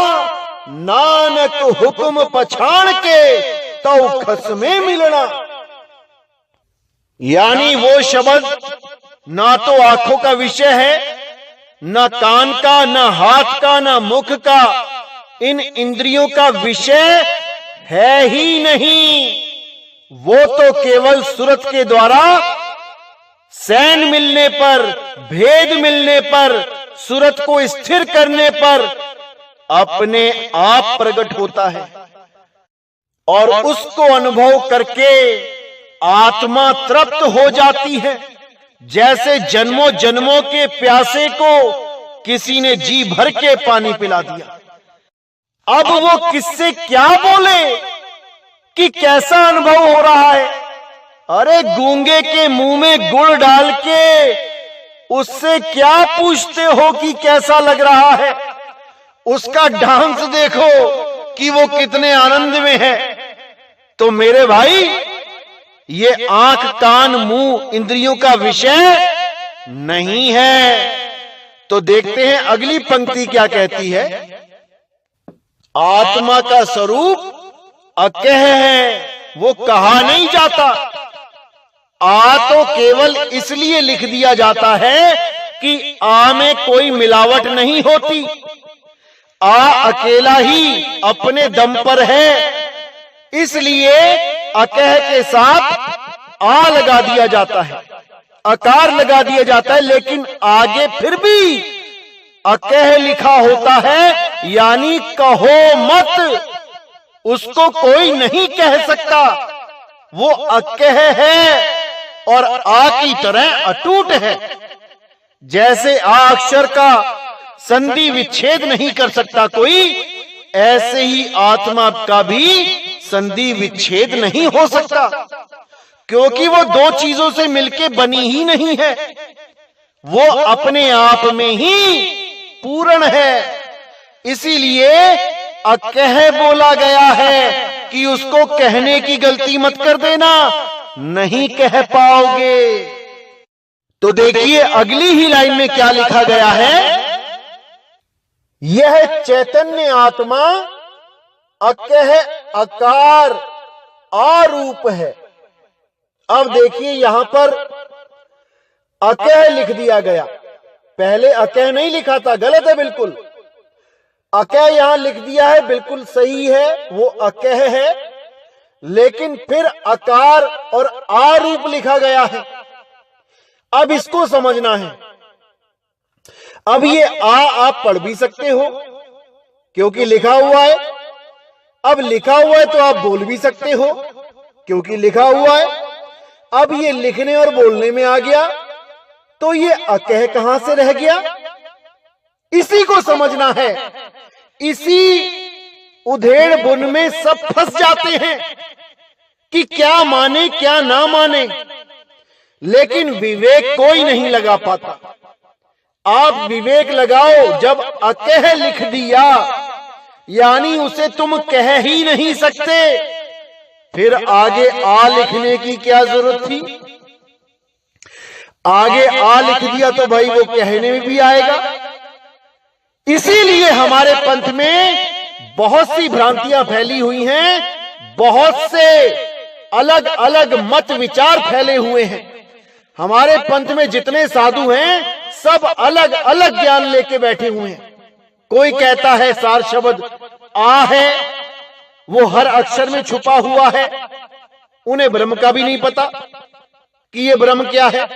नानक हुक्म पछाण के तो खसमे मिलना। यानी वो शब्द ना तो आंखों का विषय है, न कान का, न हाथ का, न मुख का, इन इंद्रियों का विषय है ही नहीं। वो तो केवल सूरत के द्वारा सैन मिलने पर, भेद मिलने पर, सूरत को स्थिर करने पर अपने आप प्रकट होता है और उसको अनुभव करके आत्मा तृप्त हो जाती है। जैसे जन्मों जन्मों के प्यासे को किसी ने जी भर के पानी पिला दिया, अब वो किससे क्या बोले कि कैसा अनुभव हो रहा है। अरे गूंगे के मुंह में गुड़ डाल के उससे क्या पूछते हो कि कैसा लग रहा है, उसका डांस देखो कि वो कितने आनंद में है। तो मेरे भाई, ये आंख, कान, मुंह इंद्रियों का विषय नहीं है। तो देखते हैं अगली पंक्ति क्या कहती है। आत्मा का स्वरूप अकह है, वो कहा नहीं जाता। तो केवल इसलिए लिख दिया जाता है कि में कोई मिलावट नहीं होती। अकेला ही अपने दम पर है, इसलिए अकह के साथ लगा दिया जाता है, अकार लगा दिया जाता है, लेकिन आगे फिर भी अकह लिखा होता है, यानी कहो मत, उसको कोई नहीं कह सकता। वो अकह है और की तरह अटूट है। जैसे अक्षर का संधि विच्छेद नहीं कर सकता कोई, ऐसे ही आत्मा का भी संधि विच्छेद नहीं हो सकता, क्योंकि वो दो चीजों से मिलके बनी ही नहीं है, वो अपने आप में ही पूर्ण है। इसीलिए अकह बोला गया है कि उसको कहने की गलती मत कर देना, नहीं कह पाओगे। तो देखिए अगली ही लाइन में क्या लिखा गया है। यह चैतन्य आत्मा अकह, अकार, आरूप है। अब देखिए यहां पर अकह लिख दिया गया, पहले अकह नहीं लिखा था, गलत है बिल्कुल। अकह यहां लिख दिया है, बिल्कुल सही है, वो अकह है, लेकिन फिर अकार और आ रूप लिखा गया है। अब इसको समझना है। अब ये आ आप पढ़ भी सकते हो क्योंकि लिखा हुआ है। अब लिखा हुआ है तो आप बोल भी सकते हो क्योंकि लिखा हुआ है। अब ये लिखने और बोलने में आ गया तो ये अकह कहां से रह गया, इसी को समझना है। इसी उधेड़ बुन में सब फंस जाते हैं कि क्या माने क्या ना माने, लेकिन विवेक कोई नहीं लगा पाता। आप विवेक लगाओ, जब अकह लिख दिया यानी उसे तुम कह ही नहीं सकते, फिर आगे आ लिखने की क्या जरूरत थी। आगे आ लिख दिया तो भाई वो कहने में भी आएगा। इसीलिए हमारे पंथ में बहुत सी भ्रांतियां फैली हुई हैं, बहुत से अलग अलग मत विचार फैले हुए हैं। हमारे पंथ में जितने साधु हैं सब अलग अलग ज्ञान लेके बैठे हुए हैं। कोई कहता है सार शब्द आ है, वो हर अक्षर में छुपा हुआ है, उन्हें ब्रह्म का भी नहीं पता कि ये ब्रह्म क्या है।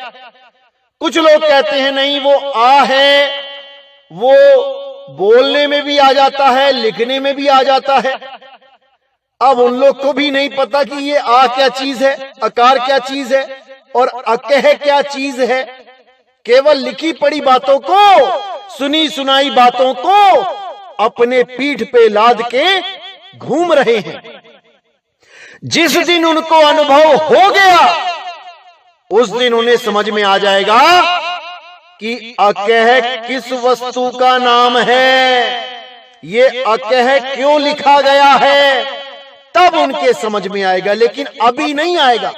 कुछ लोग कहते हैं नहीं वो आ है, वो बोलने में भी आ जाता है, लिखने में भी आ जाता है। अब उन लोग को भी नहीं पता कि ये आ क्या चीज है, अकार क्या चीज है और अकह क्या चीज है। केवल लिखी पढ़ी बातों को, सुनी सुनाई बातों को अपने पीठ पे लाद के घूम रहे हैं। जिस दिन उनको अनुभव हो गया उस दिन उन्हें समझ में आ जाएगा कि अकह किस वस्तु का नाम है, ये अकह क्यों लिखा गया है, तब उनके समझ में आएगा। लेकिन अभी नहीं आएगा।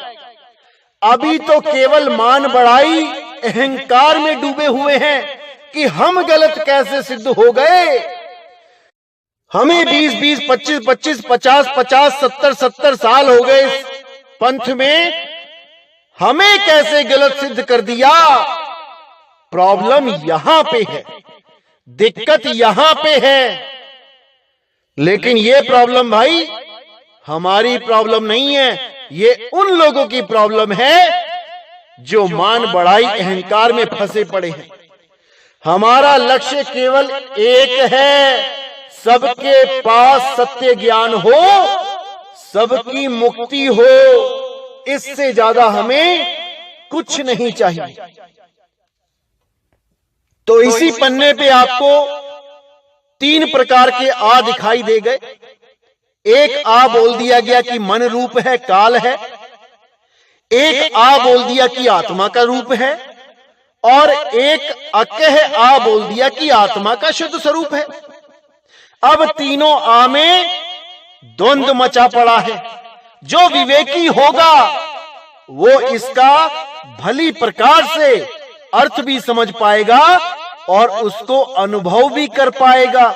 अभी तो केवल मान बढ़ाई अहंकार में डूबे हुए हैं कि हम गलत कैसे सिद्ध हो गए। हमें 20-20, 25-25, 50-50, 70-70 साल हो गए इस पंथ में, हमें कैसे गलत सिद्ध कर दिया। प्रॉब्लम यहां पे है, दिक्कत यहां पे है। लेकिन ये प्रॉब्लम भाई हमारी प्रॉब्लम नहीं है, ये उन लोगों की प्रॉब्लम है जो मान बढ़ाई अहंकार में फंसे पड़े हैं। हमारा लक्ष्य केवल एक है, सबके पास सत्य ज्ञान हो, सबकी मुक्ति हो। इससे ज्यादा हमें कुछ नहीं चाहिए। तो इसी पन्ने पे आपको 3 प्रकार के आ दिखाई दे गए। एक आ बोल दिया गया कि मन रूप है, काल है। एक आ बोल दिया कि आत्मा का रूप है, और एक अकह आ बोल दिया कि आत्मा का शुद्ध स्वरूप है। अब तीनों आ में द्वंद्व मचा पड़ा है। जो विवेकी होगा वो इसका भली प्रकार से अर्थ भी समझ पाएगा और उसको अनुभव भी कर पाएगा।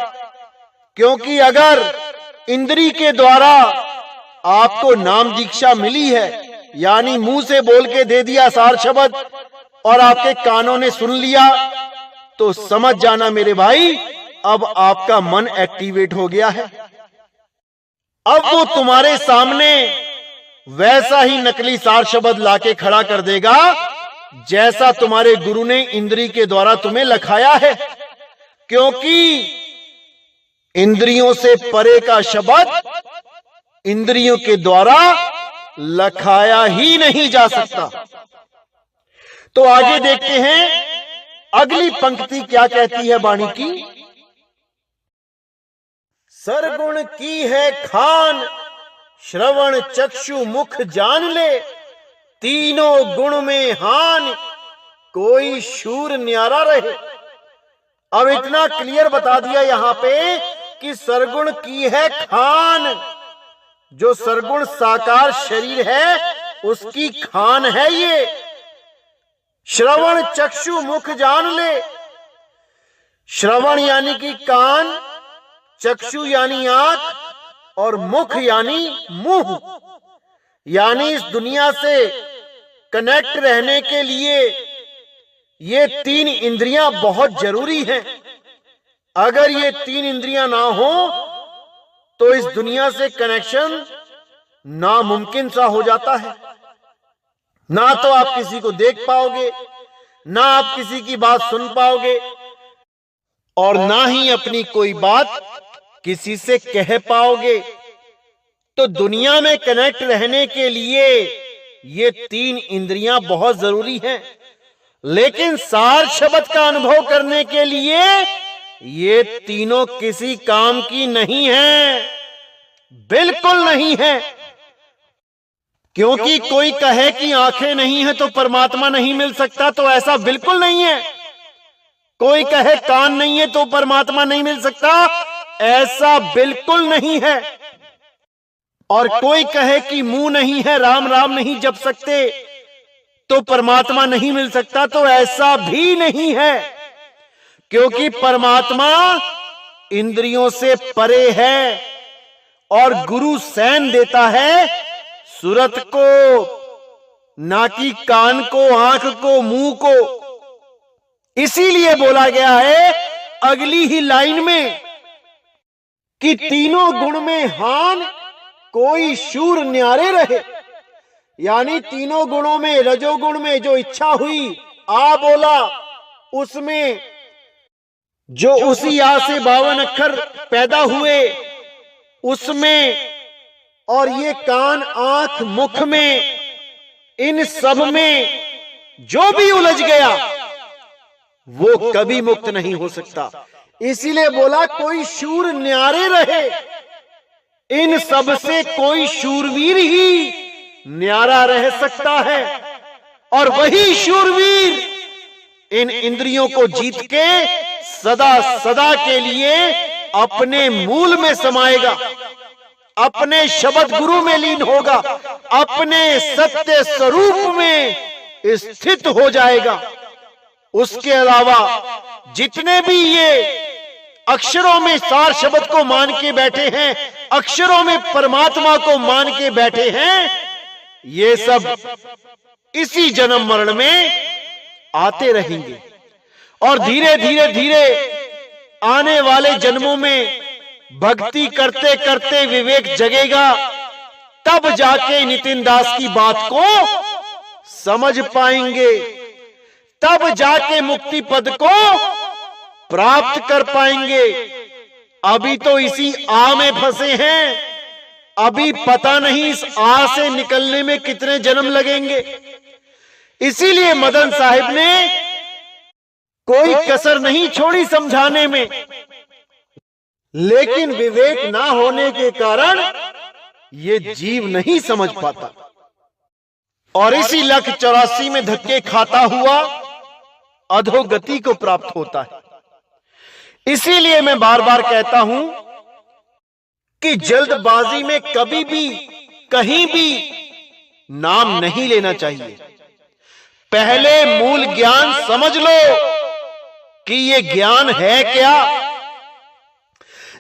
क्योंकि अगर इंद्री के द्वारा आपको नाम दीक्षा मिली है, यानी मुंह से बोल के दे दिया सार शब्द और आपके कानों ने सुन लिया, तो समझ जाना मेरे भाई अब आपका मन एक्टिवेट हो गया है। अब वो तुम्हारे सामने वैसा ही नकली सार शब्द लाके खड़ा कर देगा जैसा तुम्हारे गुरु ने इंद्री के द्वारा तुम्हें लखाया है। क्योंकि इंद्रियों से परे का शब्द इंद्रियों के द्वारा लखाया ही नहीं जा सकता। तो आगे देखते हैं अगली पंक्ति क्या कहती है वाणी की। सरगुण की है खान, श्रवण चक्षु मुख जान ले, तीनों गुण में हान, कोई शूर न्यारा रहे। अब इतना क्लियर बता दिया यहां पे कि सरगुण की है खान, जो सरगुण साकार शरीर है उसकी खान है ये। श्रवण चक्षु मुख जान ले। श्रवण यानी कि कान, चक्षु यानी आंख, और मुख यानी मुंह। यानी इस दुनिया से कनेक्ट रहने के लिए ये 3 इंद्रियां बहुत जरूरी हैं। अगर ये 3 इंद्रियां ना हो तो इस दुनिया से कनेक्शन नामुमकिन सा हो जाता है। ना तो आप किसी को देख पाओगे, ना आप किसी की बात सुन पाओगे, और ना ही अपनी कोई बात किसी से कह पाओगे। तो दुनिया में कनेक्ट रहने के लिए ये 3 इंद्रियां बहुत जरूरी हैं। लेकिन सार शब्द का अनुभव करने के लिए ये तीनों किसी काम की नहीं है, बिल्कुल नहीं है। क्योंकि कोई कहे कि आंखें नहीं है तो परमात्मा नहीं मिल सकता, तो ऐसा बिल्कुल नहीं है। कोई कहे कान नहीं है तो परमात्मा नहीं मिल सकता, ऐसा बिल्कुल नहीं है। और कोई कहे कि मुंह नहीं है, राम राम नहीं जप सकते, तो परमात्मा नहीं मिल सकता, तो ऐसा भी नहीं है। क्योंकि परमात्मा इंद्रियों से परे है और गुरु सैन देता है सूरत को, ना कि कान को, आंख को, मुंह को। इसीलिए बोला गया है अगली ही लाइन में कि तीनों गुण में हान कोई शूर न्यारे रहे। यानी तीनों गुणों में, रजोगुण में जो इच्छा हुई, आ बोला, उसमें जो उसी आ से 52 अक्षर पैदा हुए उसमें, और ये कान, आंख, मुख में, इन सब में जो भी उलझ गया वो कभी मुक्त नहीं हो सकता। इसीलिए बोला कोई शूर न्यारे रहे। इन सब से कोई शूरवीर ही न्यारा रह सकता है, और वही शूरवीर इन इंद्रियों को जीत के सदा सदा के लिए अपने मूल में समाएगा, अपने शब्द गुरु में लीन होगा, अपने सत्य स्वरूप में स्थित हो जाएगा। उसके अलावा जितने भी ये अक्षरों में सार शब्द को मान के बैठे हैं, अक्षरों में परमात्मा को मान के बैठे हैं, ये सब इसी जन्म मरण में आते रहेंगे। और धीरे धीरे धीरे आने वाले जन्मों में भक्ति करते करते विवेक जगेगा, तब जाके नितिन दास की बात को समझ पाएंगे, तब जाके मुक्ति पद को प्राप्त कर पाएंगे। अभी तो इसी आ में फंसे हैं, अभी पता नहीं इस आ से निकलने में कितने जन्म लगेंगे। इसीलिए मदन साहिब ने कोई कसर नहीं छोड़ी समझाने में, लेकिन विवेक ना होने के कारण ये जीव नहीं समझ पाता, और इसी 184 में धक्के खाता हुआ अधोगति को प्राप्त होता है। इसीलिए मैं बार बार कहता हूं कि जल्दबाजी में कभी भी कहीं भी नाम नहीं लेना चाहिए। पहले मूल ज्ञान समझ लो कि ये ज्ञान है क्या।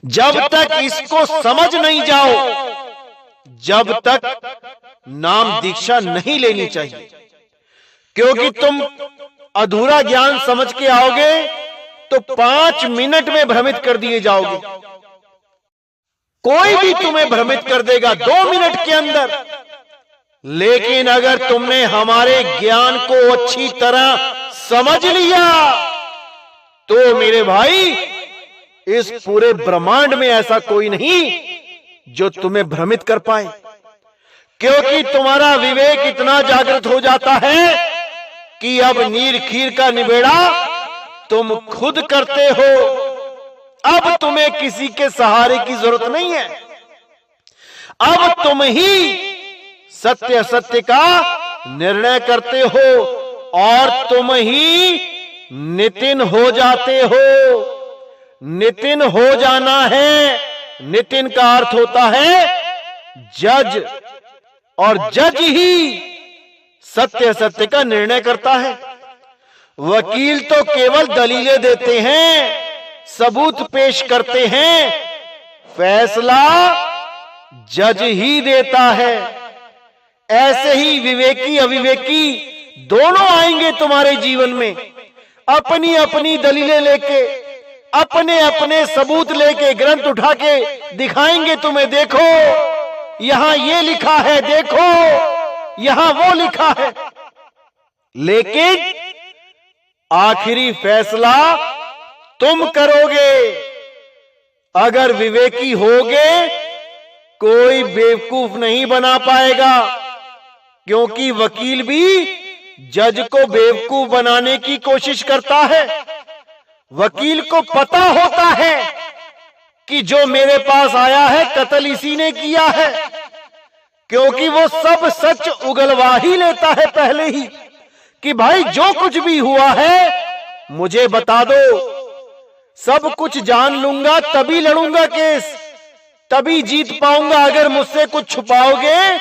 जब तक इसको समझ नहीं जाओ, जब तक नाम दीक्षा नहीं लेनी चाहिए। क्योंकि तुम अधूरा ज्ञान समझ के आओगे तो 5 मिनट में भ्रमित कर दिए जाओगे। कोई भी तुम्हें भ्रमित कर देगा 2 मिनट के अंदर। लेकिन अगर तुमने हमारे ज्ञान को अच्छी तरह समझ लिया तो मेरे भाई, इस पूरे ब्रह्मांड में ऐसा कोई नहीं जो तुम्हें भ्रमित कर पाए। क्योंकि तुम्हारा विवेक इतना जागृत हो जाता है कि अब नीर खीर का निबेड़ा तुम खुद करते हो। अब तुम्हें किसी के सहारे की जरूरत नहीं है। अब तुम ही सत्य असत्य का निर्णय करते हो और तुम ही नितिन हो जाते हो। नितिन हो जाना है। नितिन का अर्थ होता है जज, और जज ही सत्य असत्य का निर्णय करता है। वकील तो केवल दलीलें देते हैं, सबूत पेश करते हैं, फैसला जज ही देता है। ऐसे ही विवेकी अविवेकी दोनों आएंगे तुम्हारे जीवन में, अपनी अपनी दलीलें लेके, अपने अपने सबूत लेके, ग्रंथ उठा के दिखाएंगे तुम्हें, देखो यहां ये लिखा है, देखो यहां वो लिखा है। लेकिन आखिरी फैसला तुम करोगे। अगर विवेकी होगे कोई बेवकूफ नहीं बना पाएगा, क्योंकि वकील भी जज को बेवकूफ बनाने की कोशिश करता है। वकील को पता होता है कि जो मेरे पास आया है कत्ल इसी ने किया है, क्योंकि वो सब सच उगलवा ही लेता है पहले ही कि भाई जो कुछ भी हुआ है मुझे बता दो, सब कुछ जान लूंगा तभी लड़ूंगा केस, तभी जीत पाऊंगा। अगर मुझसे कुछ छुपाओगे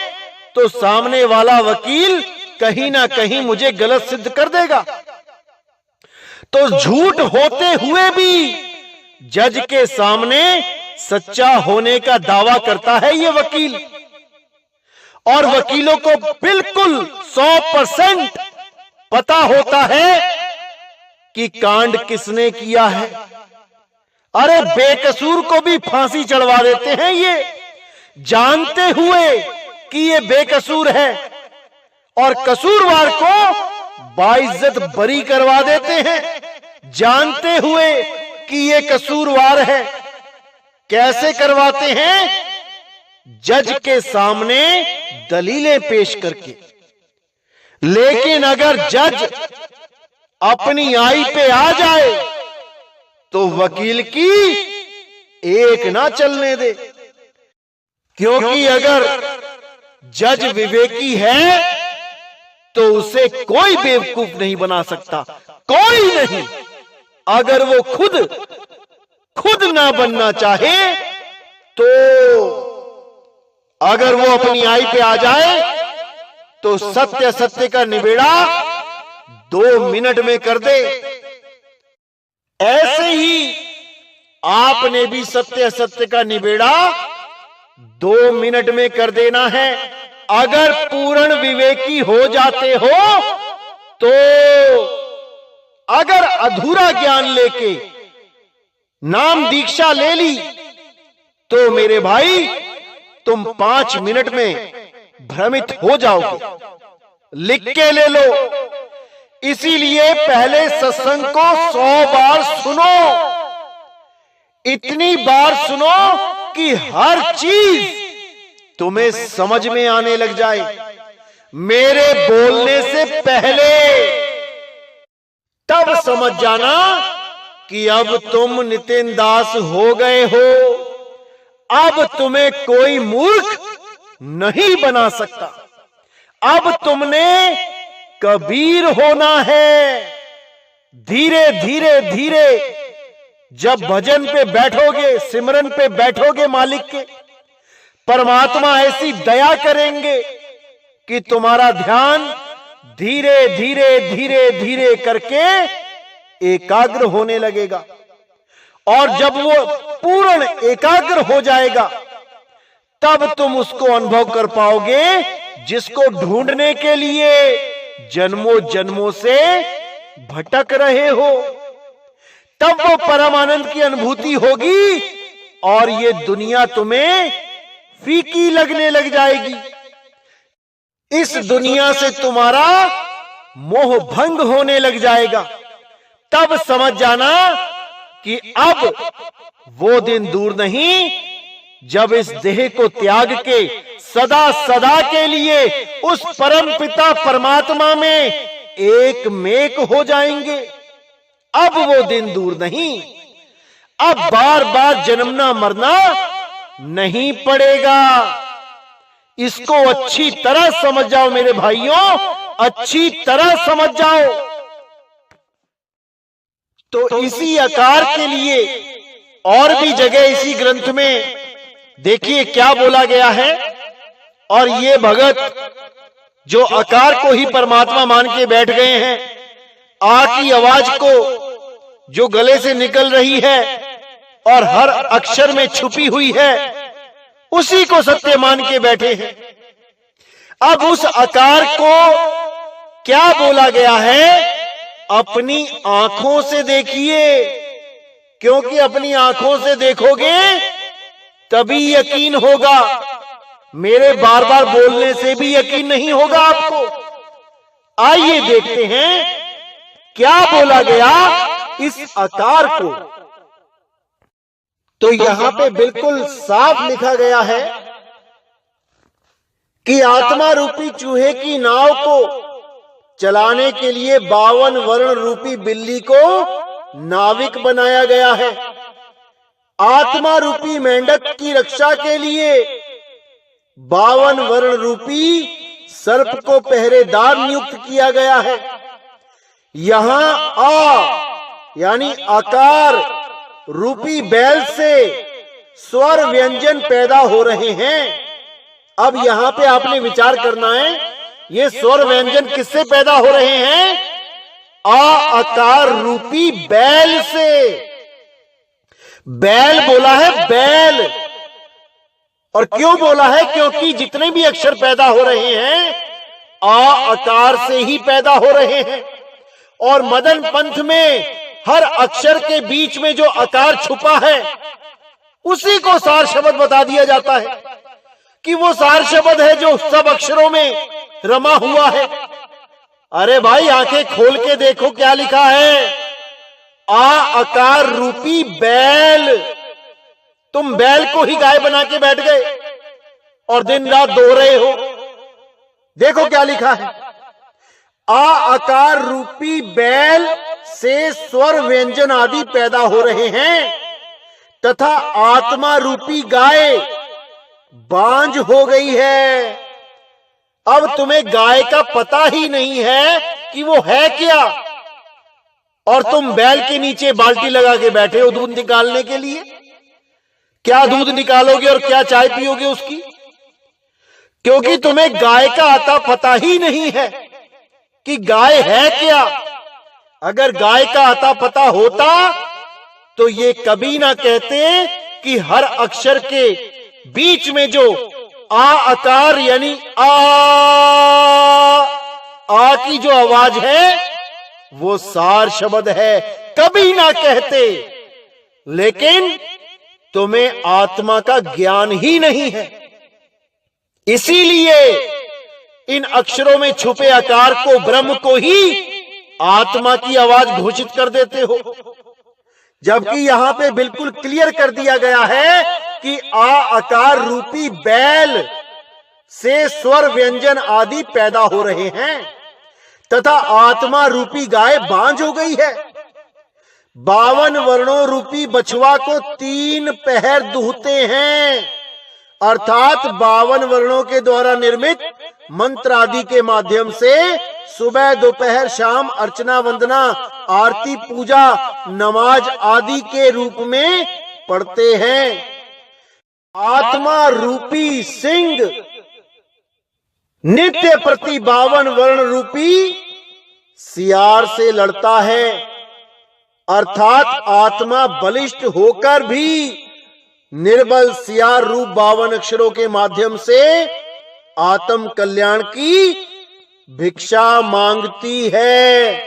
तो सामने वाला वकील कहीं ना कहीं मुझे गलत सिद्ध कर देगा। तो झूठ होते हुए भी जज के सामने सच्चा होने का दावा करता है ये वकील। और वकीलों को बिल्कुल 100% पता होता है कि कांड किसने किया है। अरे बेकसूर को भी फांसी चढ़वा देते हैं ये, जानते हुए कि ये बेकसूर है, और कसूरवार को बाइज्जत बरी करवा देते हैं, जानते हुए कि ये कसूरवार है। कैसे करवाते हैं? जज के सामने दलीलें पेश करके। लेकिन अगर जज अपनी आई पे आ जाए तो वकील की एक ना चलने दे, क्योंकि अगर जज विवेकी है तो उसे कोई बेवकूफ नहीं बना सकता, कोई नहीं। अगर वो खुद ना बनना चाहे तो अगर वो अपनी आई पे आ जाए तो सत्य का निबेड़ा 2 मिनट में कर दे। ऐसे ही आपने भी सत्य का निबेड़ा 2 मिनट में कर देना है। अगर पूर्ण विवेकी हो जाते हो तो अगर अधूरा ज्ञान लेके नाम दीक्षा ले ली तो मेरे भाई तुम 5 मिनट में भ्रमित हो जाओगे। लिख के ले लो। इसीलिए पहले सत्संग को 100 बार सुनो, इतनी बार सुनो कि हर चीज तुम्हें समझ में आने लग जाए। मेरे बोलने से पहले तब समझ जाना कि अब तुम नितिन दास हो गए हो। अब तुम्हें कोई मूर्ख नहीं बना सकता। अब तुमने कबीर होना है। धीरे धीरे धीरे जब भजन पे बैठोगे, सिमरन पे बैठोगे मालिक के, परमात्मा ऐसी दया करेंगे कि तुम्हारा ध्यान धीरे धीरे धीरे धीरे करके एकाग्र होने लगेगा। और जब वो पूर्ण एकाग्र हो जाएगा तब तुम उसको अनुभव कर पाओगे जिसको ढूंढने के लिए जन्मों जन्मों से भटक रहे हो। तब वो परम आनंद की अनुभूति होगी और ये दुनिया तुम्हें फीकी लगने लग जाएगी। इस दुनिया से तुम्हारा मोह भंग होने लग जाएगा। तब समझ जाना कि अब वो दिन दूर नहीं जब इस देह को त्याग के सदा सदा के लिए उस परम पिता परमात्मा में एक मेक हो जाएंगे। अब वो दिन दूर नहीं। अब बार बार जन्मना मरना नहीं पड़ेगा। इसको अच्छी तरह समझ जाओ मेरे भाइयों, अच्छी तरह समझ जाओ। तो इसी आकार के लिए और भी जगह इसी ग्रंथ में देखिए क्या बोला गया है। और ये भगत जो आकार को ही परमात्मा मान के बैठ गए हैं, आ की आवाज को जो गले से निकल रही है और हर अक्षर में छुपी हुई है, उसी को सत्य मान के बैठे हैं। अब उस आकार को क्या बोला गया है? अपनी आंखों से देखिए, क्योंकि अपनी आंखों से देखोगे तभी यकीन होगा। मेरे बार बार बोलने से भी यकीन नहीं होगा आपको। आइए देखते हैं क्या बोला गया इस आकार को। तो यहां पे बिल्कुल साफ लिखा गया है कि आत्मा रूपी चूहे की नाव को चलाने के लिए 52 वर्ण रूपी बिल्ली को नाविक बनाया गया है। आत्मा रूपी मेंढक की रक्षा के लिए 52 वर्ण रूपी सर्प को पहरेदार नियुक्त किया गया है। यहां यानी आकार रूपी बैल से स्वर व्यंजन पैदा हो रहे हैं। अब यहां पे आपने विचार करना है, ये स्वर व्यंजन किससे पैदा हो रहे हैं? आकार रूपी बैल से। बैल बोला है, बैल। और क्यों बोला है? क्योंकि जितने भी अक्षर पैदा हो रहे हैं आकार से ही पैदा हो रहे हैं। और मदन पंथ में हर अक्षर के बीच में जो आकार छुपा है उसी को सार शब्द बता दिया जाता है कि वो सार शब्द है जो सब अक्षरों में रमा हुआ है। अरे भाई आंखें खोल के देखो क्या लिखा है, आकार रूपी बैल। तुम बैल को ही गाय बना के बैठ गए और दिन रात दो रहे हो। देखो क्या लिखा है, आकार रूपी बैल से स्वर व्यंजन आदि पैदा हो रहे हैं तथा आत्मा रूपी गाय बांझ हो गई है। अब तुम्हें गाय का पता ही नहीं है कि वो है क्या, और तुम बैल के नीचे बाल्टी लगा के बैठे हो दूध निकालने के लिए। क्या दूध निकालोगे और क्या चाय पियोगे उसकी? क्योंकि तुम्हें गाय का आता पता ही नहीं है कि गाय है क्या। अगर गाय का आता पता होता तो ये कभी ना कहते कि हर अक्षर के बीच में जो आकार यानी आ की जो आवाज है वो सार शब्द है, कभी ना कहते। लेकिन तुम्हें आत्मा का ज्ञान ही नहीं है, इसीलिए इन अक्षरों में छुपे आकार को, ब्रह्म को ही आत्मा की आवाज घोषित कर देते हो। जबकि यहां पे बिल्कुल क्लियर कर दिया गया है कि आकार रूपी बैल से स्वर व्यंजन आदि पैदा हो रहे हैं तथा आत्मा रूपी गाय बांझ हो गई है। 52 वर्णों रूपी बछुआ को 3 पहर दूहते हैं, अर्थात 52 वर्णों के द्वारा निर्मित मंत्र आदि के माध्यम से सुबह दोपहर शाम अर्चना वंदना आरती पूजा नमाज आदि के रूप में पढ़ते हैं। आत्मा रूपी सिंह नित्य प्रति 52 वर्ण रूपी सियार से लड़ता है, अर्थात आत्मा बलिष्ठ होकर भी निर्बल सियार रूप 52 अक्षरों के माध्यम से आत्म कल्याण की भिक्षा मांगती है।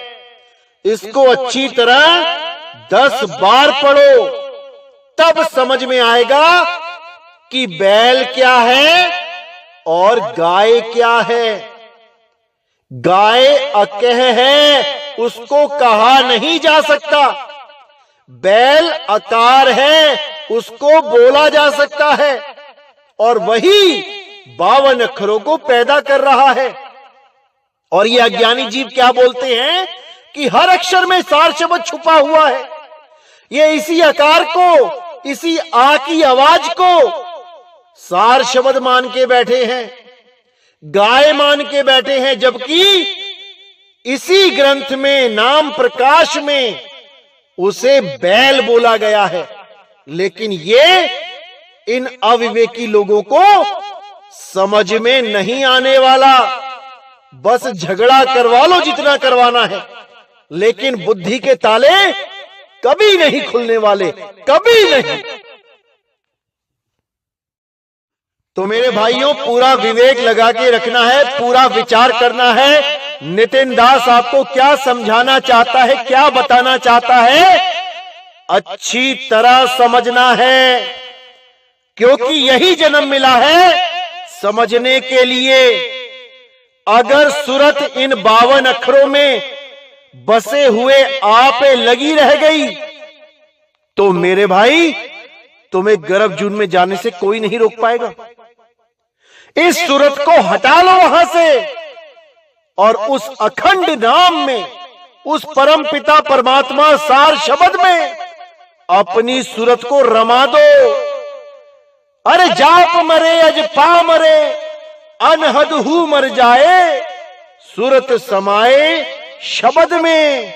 इसको अच्छी तरह 10 बार पढ़ो, तब समझ में आएगा कि बैल क्या है और गाय क्या है। गाय अकह है, उसको कहा नहीं जा सकता। बैल आकार है, उसको बोला जा सकता है, और वही 52 अक्षरों को पैदा कर रहा है। और ये अज्ञानी जीव क्या बोलते हैं कि हर अक्षर में सार शब्द छुपा हुआ है। ये इसी आकार को, इसी आ की आवाज को सार शब्द मान के बैठे हैं, गाय मान के बैठे हैं, जबकि इसी ग्रंथ में नाम प्रकाश में उसे बैल बोला गया है। लेकिन ये इन अविवेकी लोगों को समझ में नहीं आने वाला। बस झगड़ा करवा लो जितना करवाना है, लेकिन बुद्धि के ताले कभी नहीं खुलने वाले, कभी नहीं। तो मेरे भाइयों पूरा विवेक लगा के रखना है, पूरा विचार करना है। नितिन दास आपको क्या समझाना चाहता है, क्या बताना चाहता है, अच्छी तरह समझना है, क्योंकि यही जन्म मिला है समझने के लिए। अगर सूरत इन 52 अक्षरों में बसे हुए आप लगी रह गई तो मेरे भाई तुम्हें गर्भ जून में जाने से कोई नहीं रोक पाएगा। इस सूरत को हटा लो वहां से और उस अखंड नाम में, उस परम पिता परमात्मा सार शब्द में अपनी सूरत को रमा दो। अरे जाप मरे अज पा मरे, अनहद हु मर जाए, सूरत समाए शब्द में,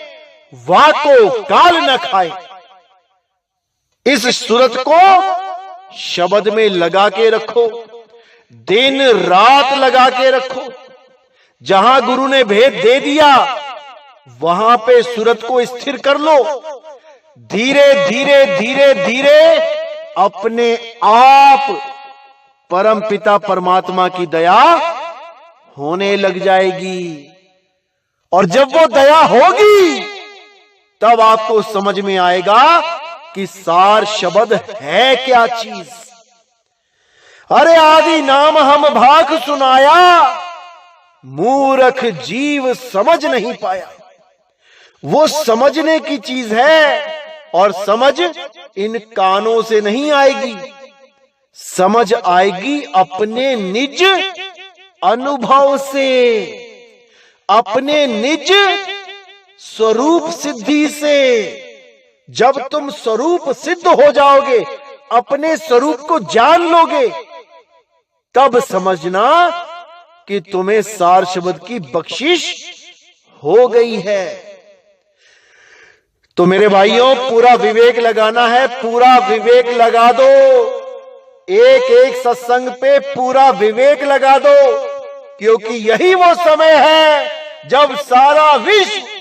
वाको काल न खाए। इस सूरत को शब्द में लगा के रखो, दिन रात लगा के रखो। जहां गुरु ने भेद दे दिया वहां पे सूरत को स्थिर कर लो। धीरे धीरे धीरे धीरे अपने आप परम पिता परमात्मा की दया होने लग जाएगी। और जब वो दया होगी तब आपको समझ में आएगा कि सार शब्द है क्या चीज। अरे आदि नाम हम भाख सुनाया, मूर्ख जीव समझ नहीं पाया। वो समझने की चीज है और समझ इन कानों से नहीं आएगी, समझ आएगी अपने निज अनुभव से, अपने निज स्वरूप सिद्धि से। जब तुम स्वरूप सिद्ध हो जाओगे, अपने स्वरूप को जान लोगे, तब समझना कि तुम्हें सार शब्द की बख्शिश हो गई है। तो मेरे भाइयों पूरा विवेक लगाना है, पूरा विवेक लगा दो। एक एक सत्संग पे पूरा विवेक लगा दो, क्योंकि यही वो समय है जब सारा विश्व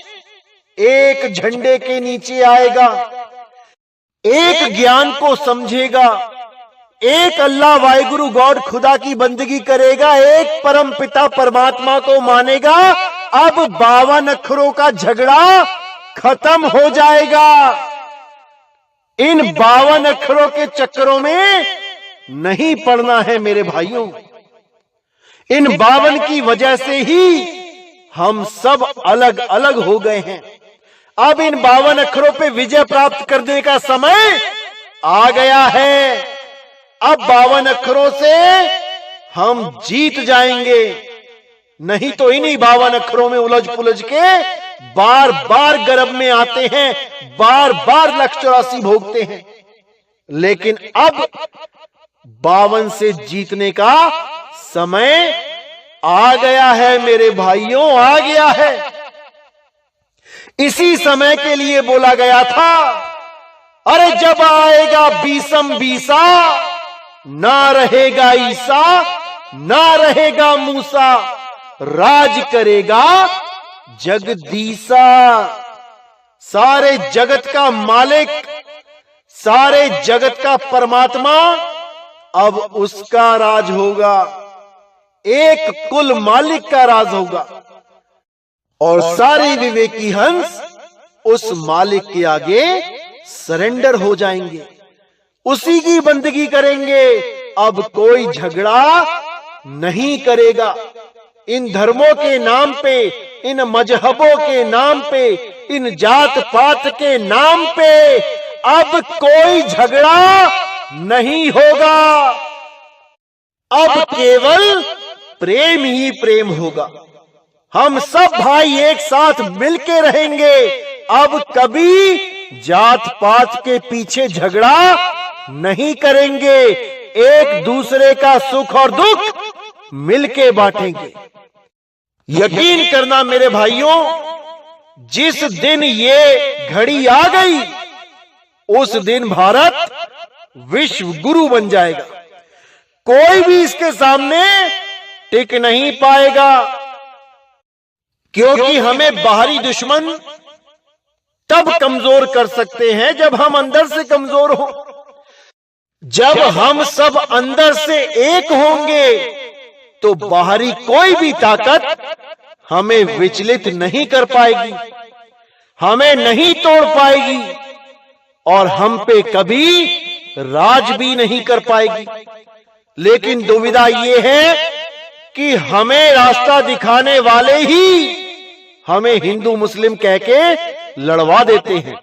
एक झंडे के नीचे आएगा, एक ज्ञान को समझेगा, एक अल्लाह वाहिगुरु गॉड खुदा की बंदगी करेगा, एक परम पिता परमात्मा को मानेगा। अब 52 अक्षरों का झगड़ा खत्म हो जाएगा। इन 52 अक्षरों के चक्करों में नहीं पड़ना है मेरे भाइयों। इन 52 की वजह से ही हम सब अलग अलग हो गए हैं। अब इन 52 अक्षरों पे विजय प्राप्त करने का समय आ गया है। अब 52 अक्षरों से हम जीत जाएंगे, नहीं तो इन्हीं 52 अक्षरों में उलझ पुलझ के बार बार गर्भ में आते हैं, बार बार 184 भोगते हैं। लेकिन अब 52 से जीतने का समय आ गया है मेरे भाइयों, आ गया है। इसी समय के लिए बोला गया था, अरे जब आएगा बीसम बीसा, ना रहेगा ईसा, ना रहेगा मूसा, राज करेगा जगदीसा। सारे जगत का मालिक, सारे जगत का परमात्मा अब उसका राज होगा, एक कुल मालिक का राज होगा। और सारे विवेकी हंस उस मालिक के आगे सरेंडर हो जाएंगे, उसी की बंदगी करेंगे। अब कोई झगड़ा नहीं करेगा। इन धर्मों के नाम पे, इन मजहबों के नाम पे, इन जात पात के नाम पे अब कोई झगड़ा नहीं होगा। अब केवल प्रेम ही प्रेम होगा। हम सब भाई एक साथ मिलके रहेंगे। अब कभी जात पात के पीछे झगड़ा नहीं करेंगे, एक दूसरे का सुख और दुख मिलके बांटेंगे। यकीन करना मेरे भाइयों, जिस दिन ये घड़ी आ गई उस दिन भारत विश्व गुरु बन जाएगा। कोई भी इसके सामने टिक नहीं पाएगा, क्योंकि हमें बाहरी दुश्मन तब कमजोर कर सकते हैं जब हम अंदर से कमजोर हो। जब हम सब अंदर से एक होंगे तो बाहरी कोई भी ताकत हमें विचलित नहीं कर पाएगी, हमें नहीं तोड़ पाएगी और हम पे कभी राज भी नहीं कर पाएगी। लेकिन दुविधा यह है कि हमें रास्ता दिखाने वाले ही हमें हिंदू मुस्लिम कह के लड़वा देते हैं,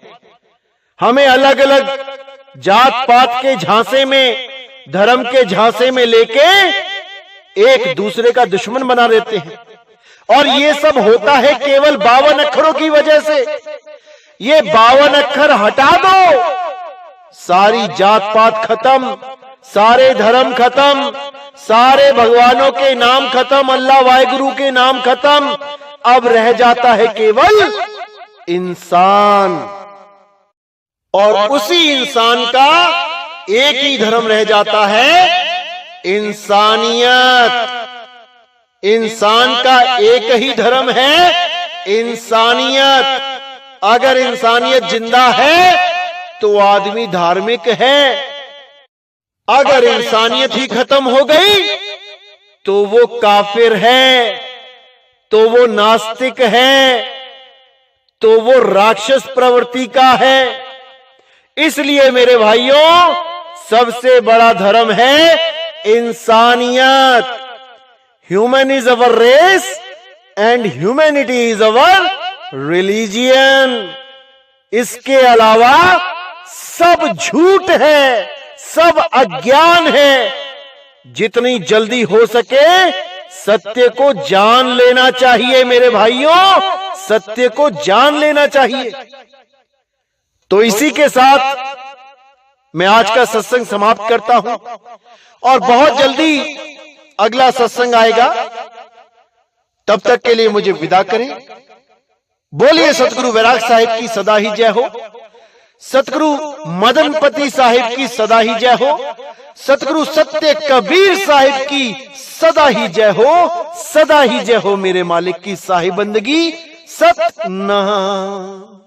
हमें अलग अलग जात पात के झांसे में, धर्म के झांसे में लेके एक दूसरे का दुश्मन बना देते हैं। और ये सब होता है केवल 52 अक्षरों की वजह से। ये 52 अक्षर हटा दो, सारी जात पात खत्म, सारे धर्म खत्म, सारे भगवानों के नाम खत्म, अल्लाह वाहिगुरु के नाम खत्म। अब रह जाता है केवल इंसान, और उसी इंसान का एक ही धर्म रह जाता है, इंसानियत। इंसान का एक ही धर्म है, इंसानियत। अगर इंसानियत जिंदा है तो आदमी धार्मिक है, अगर इंसानियत ही खत्म हो गई तो वो काफिर है, तो वो नास्तिक है, तो वो राक्षस प्रवृत्ति का है। इसलिए मेरे भाइयों, सबसे बड़ा धर्म है इंसानियत। Human is our race and humanity is our religion. इसके अलावा सब झूठ है, सब अज्ञान है। जितनी जल्दी हो सके सत्य को जान लेना चाहिए मेरे भाइयों, सत्य को जान लेना चाहिए। तो इसी के साथ मैं आज का सत्संग समाप्त करता हूं और बहुत जल्दी अगला सत्संग आएगा। तब तक के लिए मुझे विदा करें। बोलिए सतगुरु वैराग साहिब की सदा ही जय हो, सतगुरु मदनपति साहिब की सदा ही जय हो, सतगुरु सत्य कबीर साहिब की सदा ही जय हो, सदा ही जय हो। मेरे मालिक की साहिब बंदगी सतनाम।